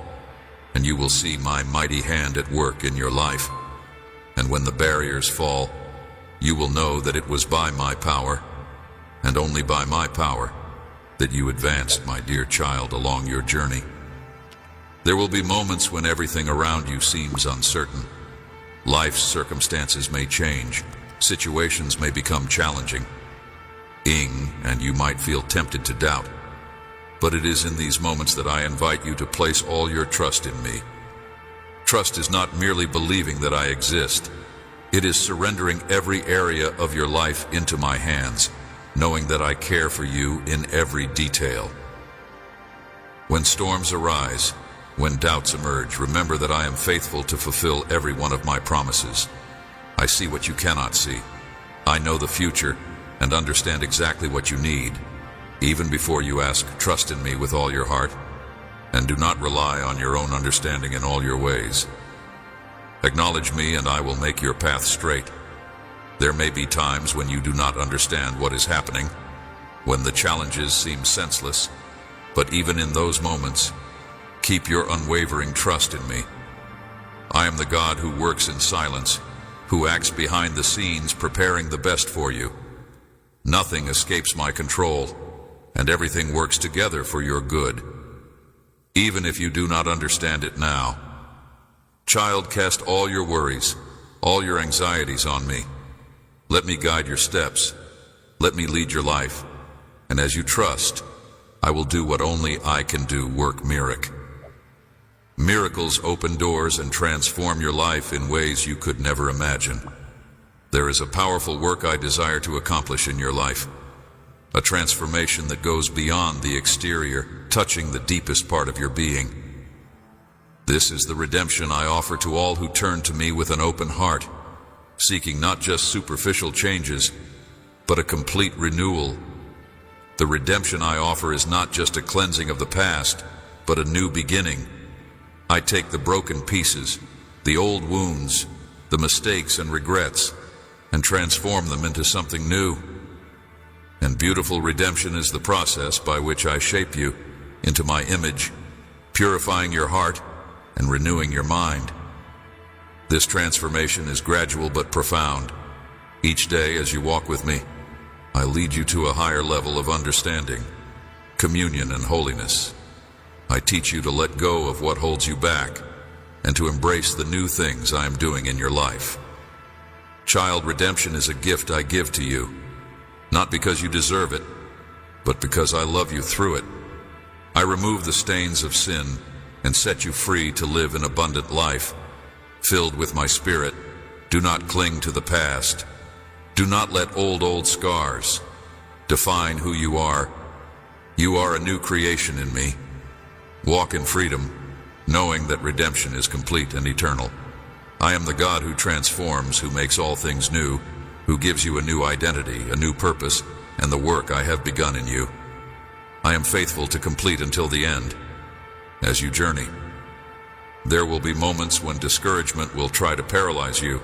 and you will see my mighty hand at work in your life. And when the barriers fall, you will know that it was by my power, and only by my power, that you advanced, my dear child, along your journey. There will be moments when everything around you seems uncertain. Life's circumstances may change, situations may become challenging, and you might feel tempted to doubt. But it is in these moments that I invite you to place all your trust in me. Trust is not merely believing that I exist. It is surrendering every area of your life into my hands, knowing that I care for you in every detail. When storms arise, when doubts emerge, remember that I am faithful to fulfill every one of my promises. I see what you cannot see. I know the future and understand exactly what you need. Even before you ask, trust in me with all your heart, and do not rely on your own understanding in all your ways. Acknowledge me, and I will make your path straight. There may be times when you do not understand what is happening, when the challenges seem senseless, but even in those moments, keep your unwavering trust in me. I am the God who works in silence, who acts behind the scenes, preparing the best for you. Nothing escapes my control, and everything works together for your good, even if you do not understand it now. Child, cast all your worries, all your anxieties on me. Let me guide your steps. Let me lead your life. And as you trust, I will do what only I can do, work miracle. Miracles open doors and transform your life in ways you could never imagine. There is a powerful work I desire to accomplish in your life, a transformation that goes beyond the exterior, touching the deepest part of your being. This is the redemption I offer to all who turn to me with an open heart, seeking not just superficial changes, but a complete renewal. The redemption I offer is not just a cleansing of the past, but a new beginning. I take the broken pieces, the old wounds, the mistakes and regrets, and transform them into something new. And beautiful redemption is the process by which I shape you into my image, purifying your heart and renewing your mind. This transformation is gradual but profound. Each day as you walk with me, I lead you to a higher level of understanding, communion, and holiness. I teach you to let go of what holds you back and to embrace the new things I am doing in your life. Child, redemption is a gift I give to you, not because you deserve it, but because I love you through it. I remove the stains of sin and set you free to live an abundant life, filled with my spirit. Do not cling to the past. Do not let old scars define who you are. You are a new creation in me. Walk in freedom, knowing that redemption is complete and eternal. I am the God who transforms, who makes all things new, who gives you a new identity, a new purpose, and the work I have begun in you. I am faithful to complete until the end. As you journey, there will be moments when discouragement will try to paralyze you.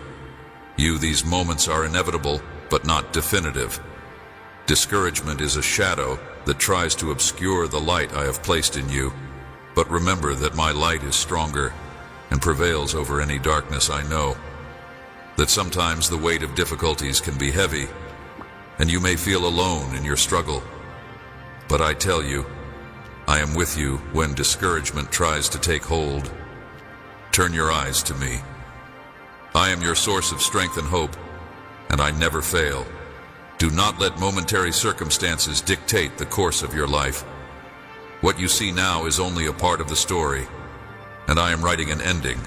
These moments are inevitable, but not definitive. Discouragement is a shadow that tries to obscure the light I have placed in you. But remember that my light is stronger and prevails over any darkness. I know that sometimes the weight of difficulties can be heavy, and you may feel alone in your struggle. But I tell you, I am with you when discouragement tries to take hold. Turn your eyes to me. I am your source of strength and hope, and I never fail. Do not let momentary circumstances dictate the course of your life. What you see now is only a part of the story, and I am writing an ending.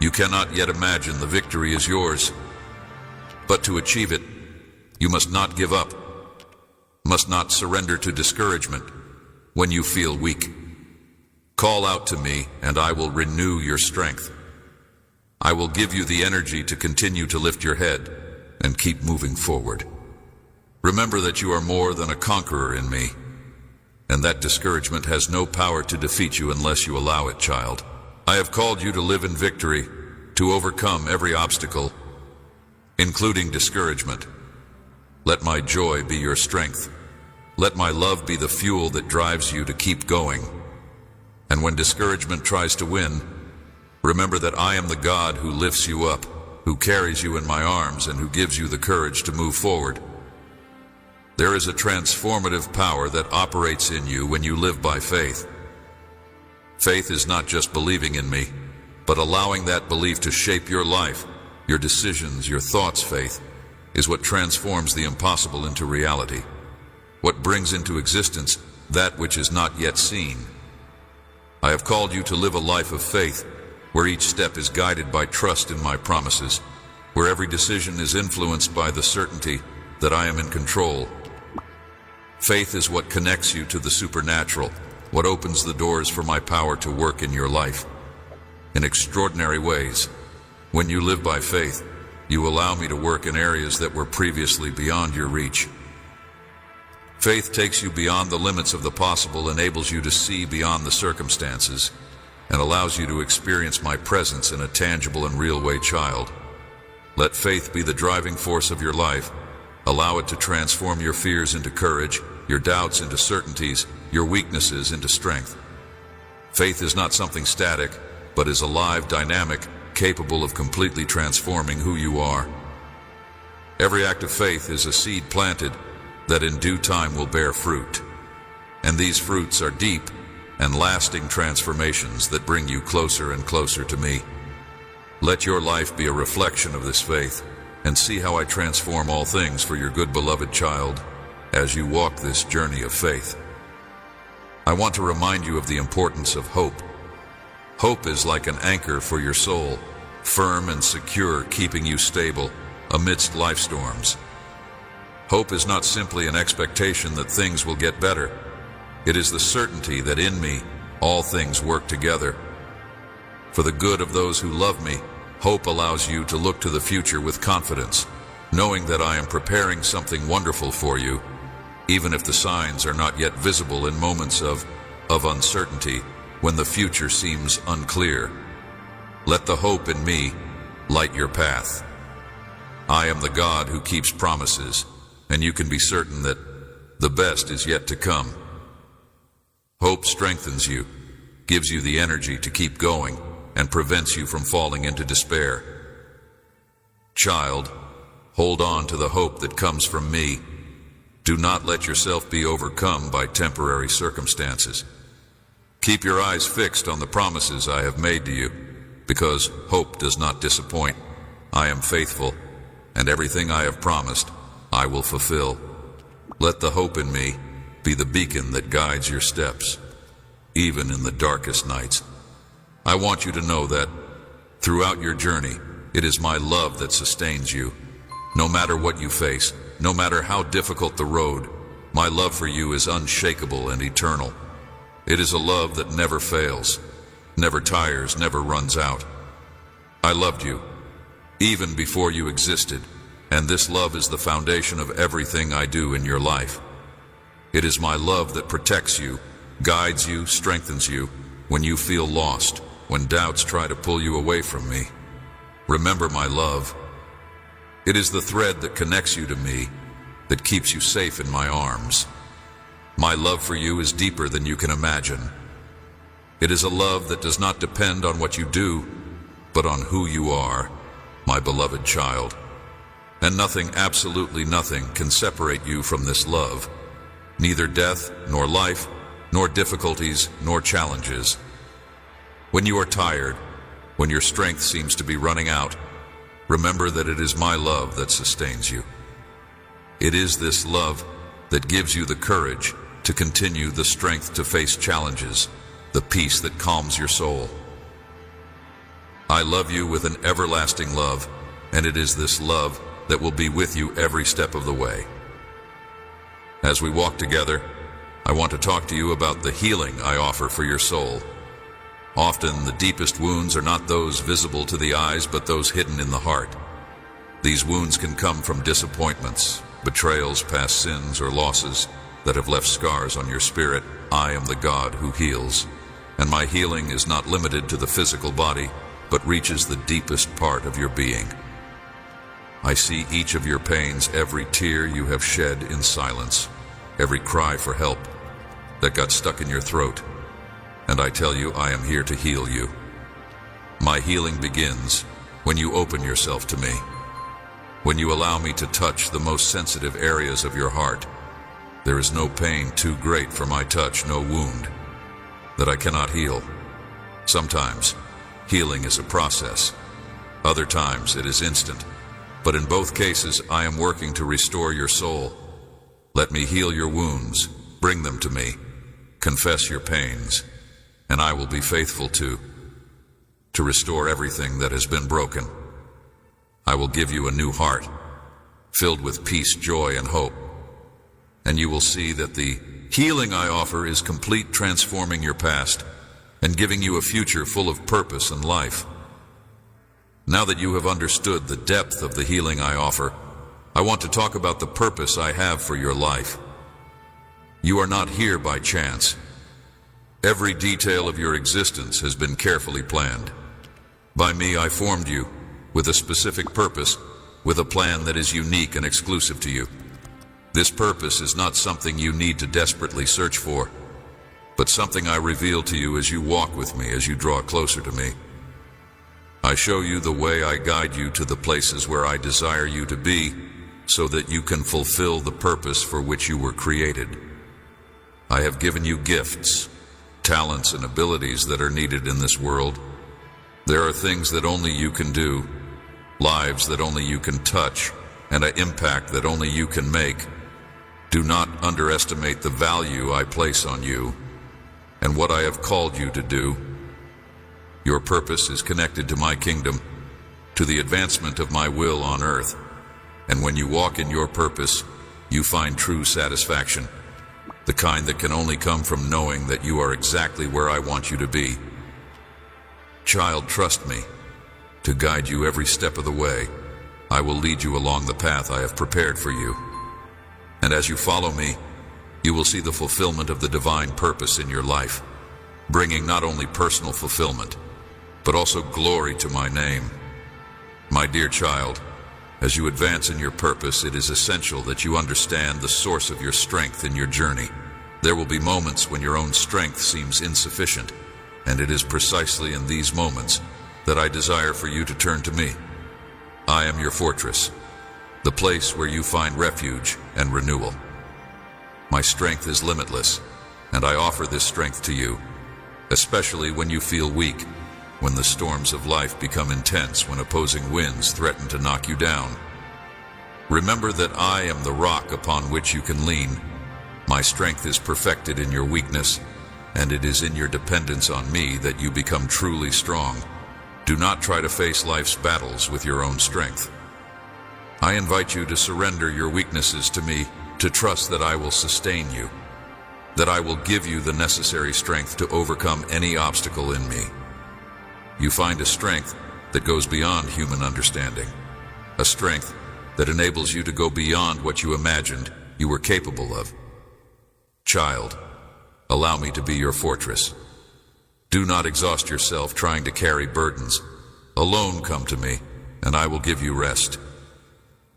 You cannot yet imagine the victory is yours, but to achieve it, you must not give up. must not surrender to discouragement when you feel weak. Call out to me, and I will renew your strength. I will give you the energy to continue to lift your head and keep moving forward. Remember that you are more than a conqueror in me, and that discouragement has no power to defeat you unless you allow it, child. I have called you to live in victory, to overcome every obstacle, including discouragement. Let my joy be your strength. Let my love be the fuel that drives you to keep going. And when discouragement tries to win, remember that I am the God who lifts you up, who carries you in my arms, and who gives you the courage to move forward. There is a transformative power that operates in you when you live by faith. Faith is not just believing in me, but allowing that belief to shape your life, your decisions, your thoughts. Faith is what transforms the impossible into reality, what brings into existence that which is not yet seen. I have called you to live a life of faith, where each step is guided by trust in my promises, where every decision is influenced by the certainty that I am in control. Faith is what connects you to the supernatural, what opens the doors for my power to work in your life in extraordinary ways. When you live by faith, you allow me to work in areas that were previously beyond your reach. Faith takes you beyond the limits of the possible, enables you to see beyond the circumstances, and allows you to experience my presence in a tangible and real way, child. Let faith be the driving force of your life. Allow it to transform your fears into courage, your doubts into certainties, your weaknesses into strength. Faith is not something static, but is alive, dynamic, capable of completely transforming who you are. Every act of faith is a seed planted that in due time will bear fruit. And these fruits are deep and lasting transformations that bring you closer and closer to me. Let your life be a reflection of this faith, and see how I transform all things for your good beloved child as you walk this journey of faith. I want to remind you of the importance of hope. Hope is like an anchor for your soul, firm and secure, keeping you stable amidst life storms. Hope is not simply an expectation that things will get better. It is the certainty that in me all things work together for the good of those who love me. Hope allows you to look to the future with confidence, knowing that I am preparing something wonderful for you, even if the signs are not yet visible in moments of uncertainty, when the future seems unclear. Let the hope in me light your path. I am the God who keeps promises, and you can be certain that the best is yet to come. Hope strengthens you, gives you the energy to keep going, and prevents you from falling into despair. Child, hold on to the hope that comes from me. Do not let yourself be overcome by temporary circumstances. Keep your eyes fixed on the promises I have made to you, because hope does not disappoint. I am faithful, and everything I have promised, I will fulfill. Let the hope in me be the beacon that guides your steps, even in the darkest nights. I want you to know that throughout your journey, it is my love that sustains you. No matter what you face, no matter how difficult the road, my love for you is unshakable and eternal. It is a love that never fails, never tires, never runs out. I loved you, even before you existed, and this love is the foundation of everything I do in your life. It is my love that protects you, guides you, strengthens you when you feel lost, when doubts try to pull you away from me. Remember my love. It is the thread that connects you to me, that keeps you safe in my arms. My love for you is deeper than you can imagine. It is a love that does not depend on what you do, but on who you are, my beloved child. And nothing, absolutely nothing, can separate you from this love. Neither death, nor life, nor difficulties, nor challenges. When you are tired, when your strength seems to be running out, remember that it is my love that sustains you. It is this love that gives you the courage to continue, the strength to face challenges, the peace that calms your soul. I love you with an everlasting love, and it is this love that will be with you every step of the way. As we walk together, I want to talk to you about the healing I offer for your soul. Often, the deepest wounds are not those visible to the eyes, but those hidden in the heart. These wounds can come from disappointments, betrayals, past sins, or losses that have left scars on your spirit. I am the God who heals, and my healing is not limited to the physical body, but reaches the deepest part of your being. I see each of your pains, every tear you have shed in silence, every cry for help that got stuck in your throat, and I tell you, I am here to heal you. My healing begins when you open yourself to me, when you allow me to touch the most sensitive areas of your heart. There is no pain too great for my touch, no wound that I cannot heal. Sometimes, healing is a process. Other times, it is instant. But in both cases, I am working to restore your soul. Let me heal your wounds. Bring them to me. Confess your pains, and I will be faithful to restore everything that has been broken. I will give you a new heart, filled with peace, joy, and hope. And you will see that the healing I offer is complete, transforming your past and giving you a future full of purpose and life. Now that you have understood the depth of the healing I offer, I want to talk about the purpose I have for your life. You are not here by chance. Every detail of your existence has been carefully planned. By me, I formed you with a specific purpose, with a plan that is unique and exclusive to you. This purpose is not something you need to desperately search for, but something I reveal to you as you walk with me, as you draw closer to me. I show you the way, I guide you to the places where I desire you to be, so that you can fulfill the purpose for which you were created. I have given you gifts, talents, and abilities that are needed in this world. There are things that only you can do, lives that only you can touch, and an impact that only you can make. Do not underestimate the value I place on you and what I have called you to do. Your purpose is connected to my kingdom, to the advancement of my will on earth. And when you walk in your purpose, you find true satisfaction, the kind that can only come from knowing that you are exactly where I want you to be. Child, trust me to guide you every step of the way. I will lead you along the path I have prepared for you. And as you follow me, you will see the fulfillment of the divine purpose in your life, bringing not only personal fulfillment, but also glory to my name. My dear child, as you advance in your purpose, it is essential that you understand the source of your strength in your journey. There will be moments when your own strength seems insufficient, and it is precisely in these moments that I desire for you to turn to me. I am your fortress, the place where you find refuge and renewal. My strength is limitless, and I offer this strength to you, especially when you feel weak, when the storms of life become intense, when opposing winds threaten to knock you down. Remember that I am the rock upon which you can lean. My strength is perfected in your weakness, and it is in your dependence on me that you become truly strong. Do not try to face life's battles with your own strength. I invite you to surrender your weaknesses to me, to trust that I will sustain you, that I will give you the necessary strength to overcome any obstacle in me. You find a strength that goes beyond human understanding, a strength that enables you to go beyond what you imagined you were capable of. Child, allow me to be your fortress. Do not exhaust yourself trying to carry burdens. Alone come to me, and I will give you rest.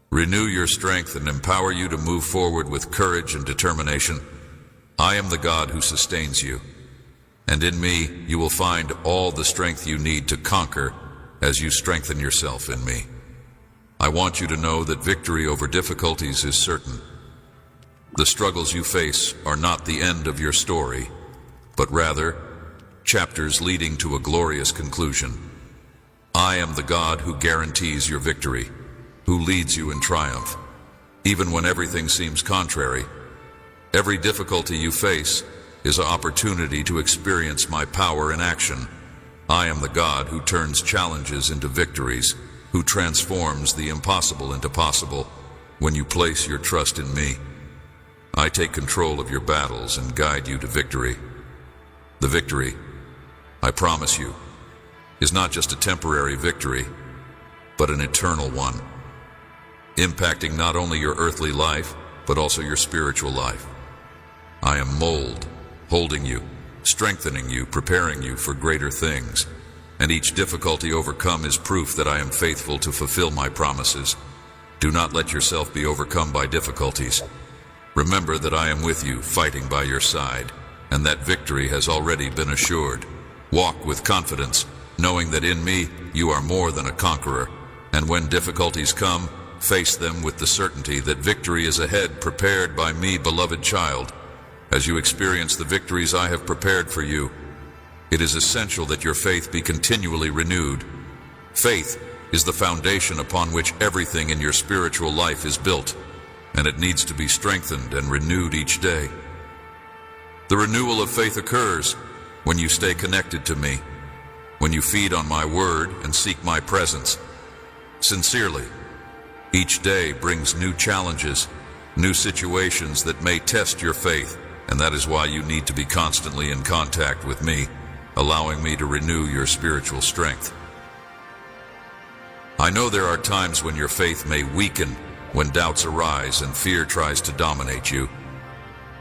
Renew your strength and empower you to move forward with courage and determination. I am the God who sustains you, and in me you will find all the strength you need to conquer as you strengthen yourself in me. I want you to know that victory over difficulties is certain. The struggles you face are not the end of your story, but rather chapters leading to a glorious conclusion. I am the God who guarantees your victory, who leads you in triumph, even when everything seems contrary. Every difficulty you face is an opportunity to experience my power in action. I am the God who turns challenges into victories, who transforms the impossible into possible when you place your trust in me. I take control of your battles and guide you to victory. The victory, I promise you, is not just a temporary victory, but an eternal one, impacting not only your earthly life, but also your spiritual life. I am holding you, strengthening you, preparing you for greater things, and each difficulty overcome is proof that I am faithful to fulfill my promises. Do not let yourself be overcome by difficulties. Remember that I am with you, fighting by your side, and that victory has already been assured. Walk with confidence, knowing that in me you are more than a conqueror, and when difficulties come, face them with the certainty that victory is ahead, prepared by me, beloved child. As you experience the victories I have prepared for you, it is essential that your faith be continually renewed. Faith is the foundation upon which everything in your spiritual life is built, and it needs to be strengthened and renewed each day. The renewal of faith occurs when you stay connected to me, when you feed on my word and seek my presence sincerely. Each day brings new challenges, new situations that may test your faith, and that is why you need to be constantly in contact with me, allowing me to renew your spiritual strength. I know there are times when your faith may weaken, when doubts arise and fear tries to dominate you.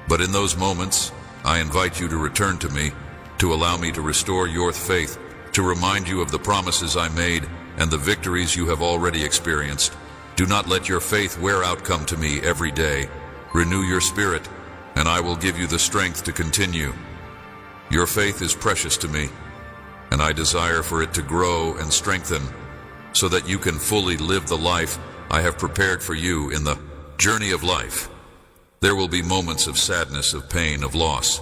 But in those moments, I invite you to return to me, to allow me to restore your faith, to remind you of the promises I made and the victories you have already experienced. Do not let your faith wear out. Come to me every day. Renew your spirit, and I will give you the strength to continue. Your faith is precious to me, and I desire for it to grow and strengthen so that you can fully live the life I have prepared for you in the journey of life. There will be moments of sadness, of pain, of loss,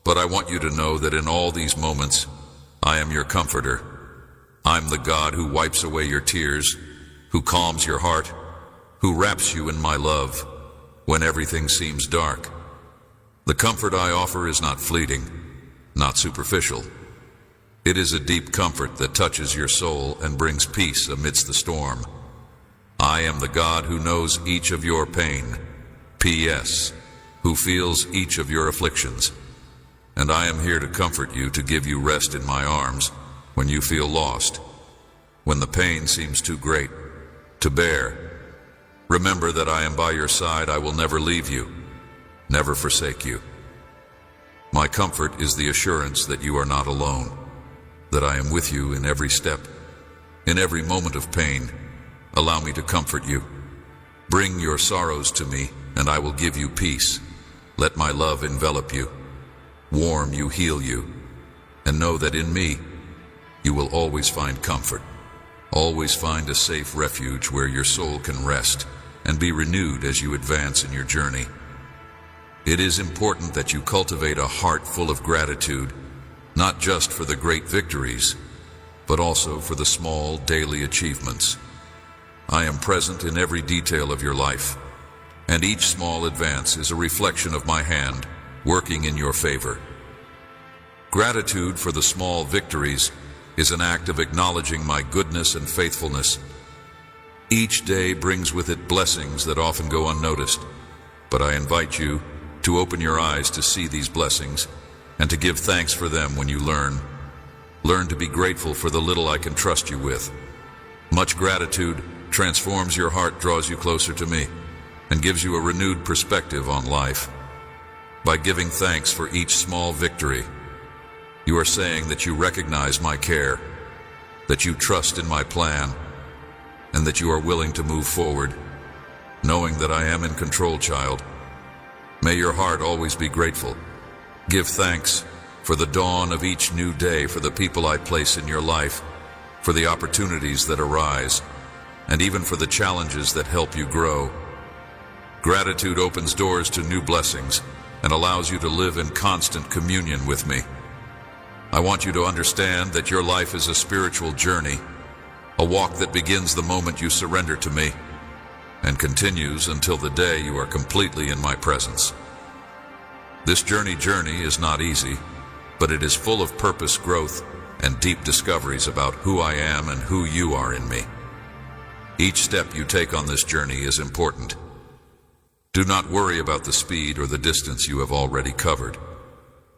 but I want you to know that in all these moments, I am your comforter. I'm the God who wipes away your tears, who calms your heart, who wraps you in my love when everything seems dark. The comfort I offer is not fleeting, not superficial. It is a deep comfort that touches your soul and brings peace amidst the storm. I am the God who knows each of your pain, P.S., who feels each of your afflictions. And I am here to comfort you, to give you rest in my arms when you feel lost, when the pain seems too great to bear. Remember that I am by your side. I will never leave you, never forsake you. My comfort is the assurance that you are not alone, that I am with you in every step, in every moment of pain. Allow me to comfort you. Bring your sorrows to me, and I will give you peace. Let my love envelop you, warm you, heal you, and know that in me you will always find comfort, always find a safe refuge where your soul can rest and be renewed as you advance in your journey. It is important that you cultivate a heart full of gratitude, not just for the great victories, but also for the small daily achievements. I am present in every detail of your life, and each small advance is a reflection of my hand working in your favor. Gratitude for the small victories is an act of acknowledging my goodness and faithfulness. Each day brings with it blessings that often go unnoticed, but I invite you to open your eyes to see these blessings and to give thanks for them when you learn. Learn to be grateful for the little I can trust you with. Much gratitude transforms your heart, draws you closer to me, and gives you a renewed perspective on life. By giving thanks for each small victory, you are saying that you recognize my care, that you trust in my plan, and that you are willing to move forward, knowing that I am in control, child. May your heart always be grateful. Give thanks for the dawn of each new day, for the people I place in your life, for the opportunities that arise, and even for the challenges that help you grow. Gratitude opens doors to new blessings and allows you to live in constant communion with me. I want you to understand that your life is a spiritual journey, a walk that begins the moment you surrender to me and continues until the day you are completely in my presence. This journey is not easy, but it is full of purpose, growth, and deep discoveries about who I am and who you are in me. Each step you take on this journey is important. Do not worry about the speed or the distance you have already covered.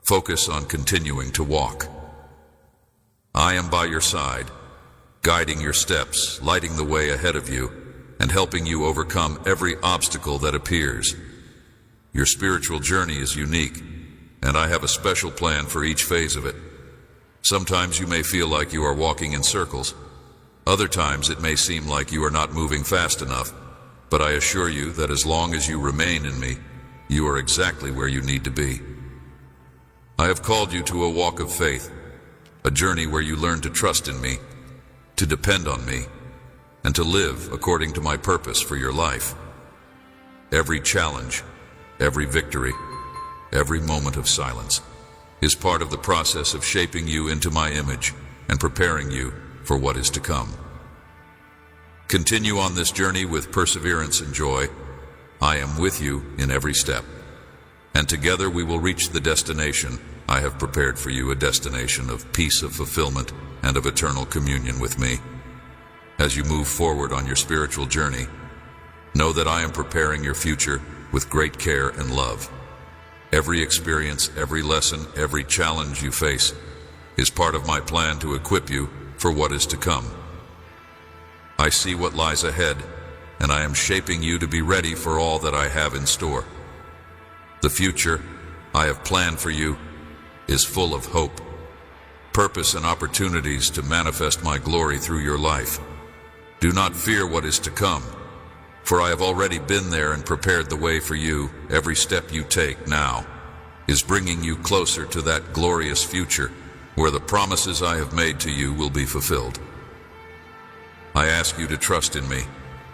Focus on continuing to walk. I am by your side, guiding your steps, lighting the way ahead of you, and helping you overcome every obstacle that appears. Your spiritual journey is unique, and I have a special plan for each phase of it. Sometimes you may feel like you are walking in circles. Other times it may seem like you are not moving fast enough, but I assure you that as long as you remain in me, you are exactly where you need to be. I have called you to a walk of faith, a journey where you learn to trust in me, to depend on me, and to live according to my purpose for your life. Every challenge, every victory, every moment of silence is part of the process of shaping you into my image and preparing you for what is to come. Continue on this journey with perseverance and joy. I am with you in every step, and together we will reach the destination I have prepared for you, a destination of peace, of fulfillment, and of eternal communion with me. As you move forward on your spiritual journey, know that I am preparing your future with great care and love. Every experience, every lesson, every challenge you face is part of my plan to equip you for what is to come. I see what lies ahead, and I am shaping you to be ready for all that I have in store. The future I have planned for you is full of hope, purpose, and opportunities to manifest my glory through your life. Do not fear what is to come, for I have already been there and prepared the way for you. Every step you take now is bringing you closer to that glorious future where the promises I have made to you will be fulfilled. I ask you to trust in me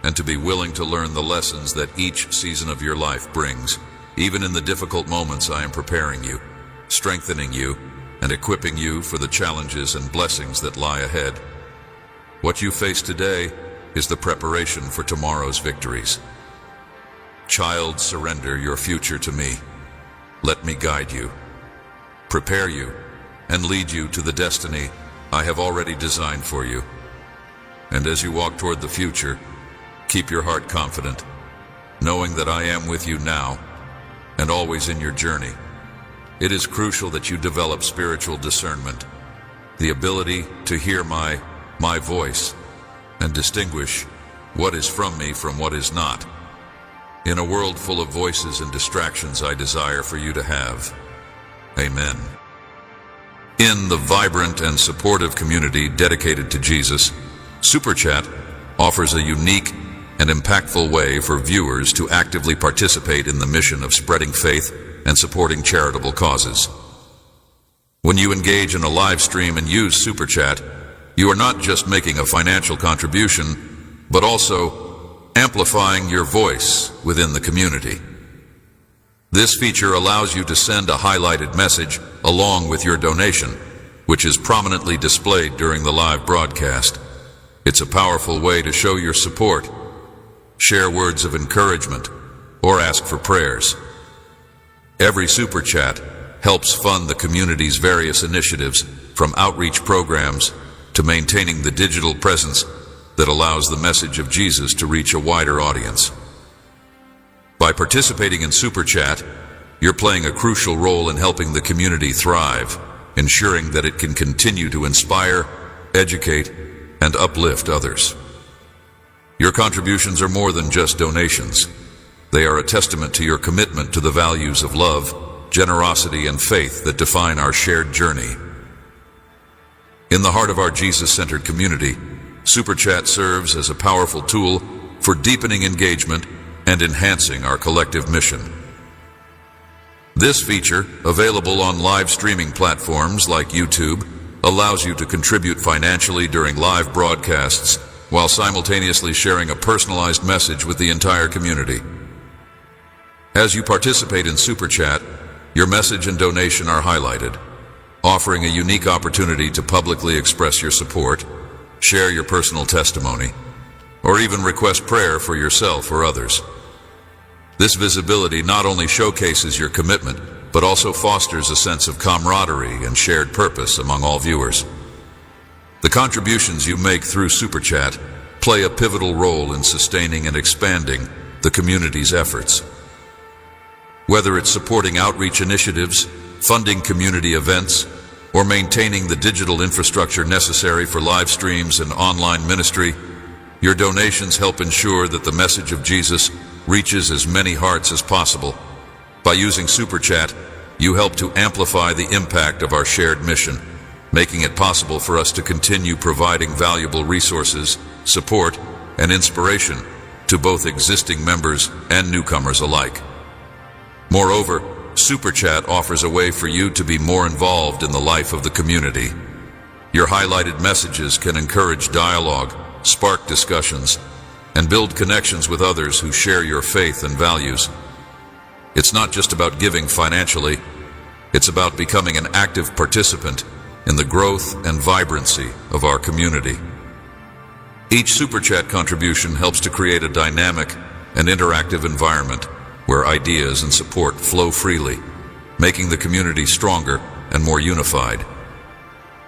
and to be willing to learn the lessons that each season of your life brings. Even in the difficult moments, I am preparing you, strengthening you, and equipping you for the challenges and blessings that lie ahead. What you face today is the preparation for tomorrow's victories. Child, surrender your future to me. Let me guide you, prepare you, and lead you to the destiny I have already designed for you. And as you walk toward the future, keep your heart confident, knowing that I am with you now and always in your journey. It is crucial that you develop spiritual discernment, the ability to hear my voice and distinguish what is from me from what is not. In a world full of voices and distractions, I desire for you to have. Amen. In the vibrant and supportive community dedicated to Jesus, Super Chat offers a unique and impactful way for viewers to actively participate in the mission of spreading faith and supporting charitable causes. When you engage in a live stream and use Super Chat, you are not just making a financial contribution, but also amplifying your voice within the community. This feature allows you to send a highlighted message along with your donation, which is prominently displayed during the live broadcast. It's a powerful way to show your support, share words of encouragement, or ask for prayers. Every Super Chat helps fund the community's various initiatives, from outreach programs to maintaining the digital presence that allows the message of Jesus to reach a wider audience. By participating in Super Chat, you're playing a crucial role in helping the community thrive, ensuring that it can continue to inspire, educate, and uplift others. Your contributions are more than just donations. They are a testament to your commitment to the values of love, generosity, and faith that define our shared journey. In the heart of our Jesus-centered community, Super Chat serves as a powerful tool for deepening engagement and enhancing our collective mission. This feature, available on live streaming platforms like YouTube, allows you to contribute financially during live broadcasts while simultaneously sharing a personalized message with the entire community. As you participate in Super Chat, your message and donation are highlighted, offering a unique opportunity to publicly express your support, share your personal testimony, or even request prayer for yourself or others. This visibility not only showcases your commitment, but also fosters a sense of camaraderie and shared purpose among all viewers. The contributions you make through Super Chat play a pivotal role in sustaining and expanding the community's efforts. Whether it's supporting outreach initiatives, funding community events, or maintaining the digital infrastructure necessary for live streams and online ministry, your donations help ensure that the message of Jesus reaches as many hearts as possible. By using Super Chat, you help to amplify the impact of our shared mission, making it possible for us to continue providing valuable resources, support, and inspiration to both existing members and newcomers alike. Moreover, Super Chat offers a way for you to be more involved in the life of the community. Your highlighted messages can encourage dialogue, spark discussions, and build connections with others who share your faith and values. It's not just about giving financially, it's about becoming an active participant in the growth and vibrancy of our community. Each Super Chat contribution helps to create a dynamic and interactive environment where ideas and support flow freely, making the community stronger and more unified.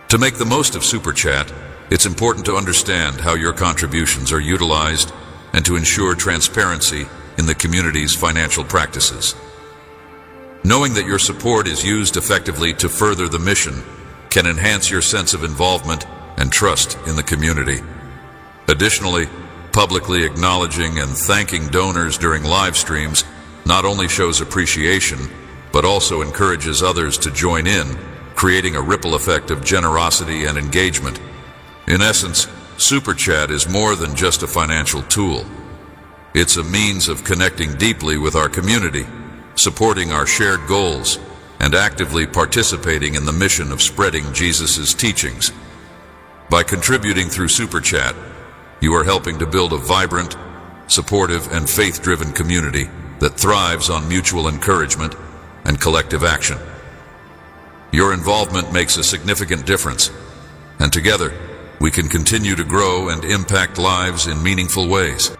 To make the most of Super Chat, it's important to understand how your contributions are utilized and to ensure transparency in the community's financial practices. Knowing that your support is used effectively to further the mission can enhance your sense of involvement and trust in the community. Additionally, publicly acknowledging and thanking donors during live streams not only shows appreciation, but also encourages others to join in, creating a ripple effect of generosity and engagement. In essence, Super Chat is more than just a financial tool. It's a means of connecting deeply with our community, supporting our shared goals, and actively participating in the mission of spreading Jesus' teachings. By contributing through Super Chat, you are helping to build a vibrant, supportive, and faith-driven community that thrives on mutual encouragement and collective action. Your involvement makes a significant difference, and together, we can continue to grow and impact lives in meaningful ways.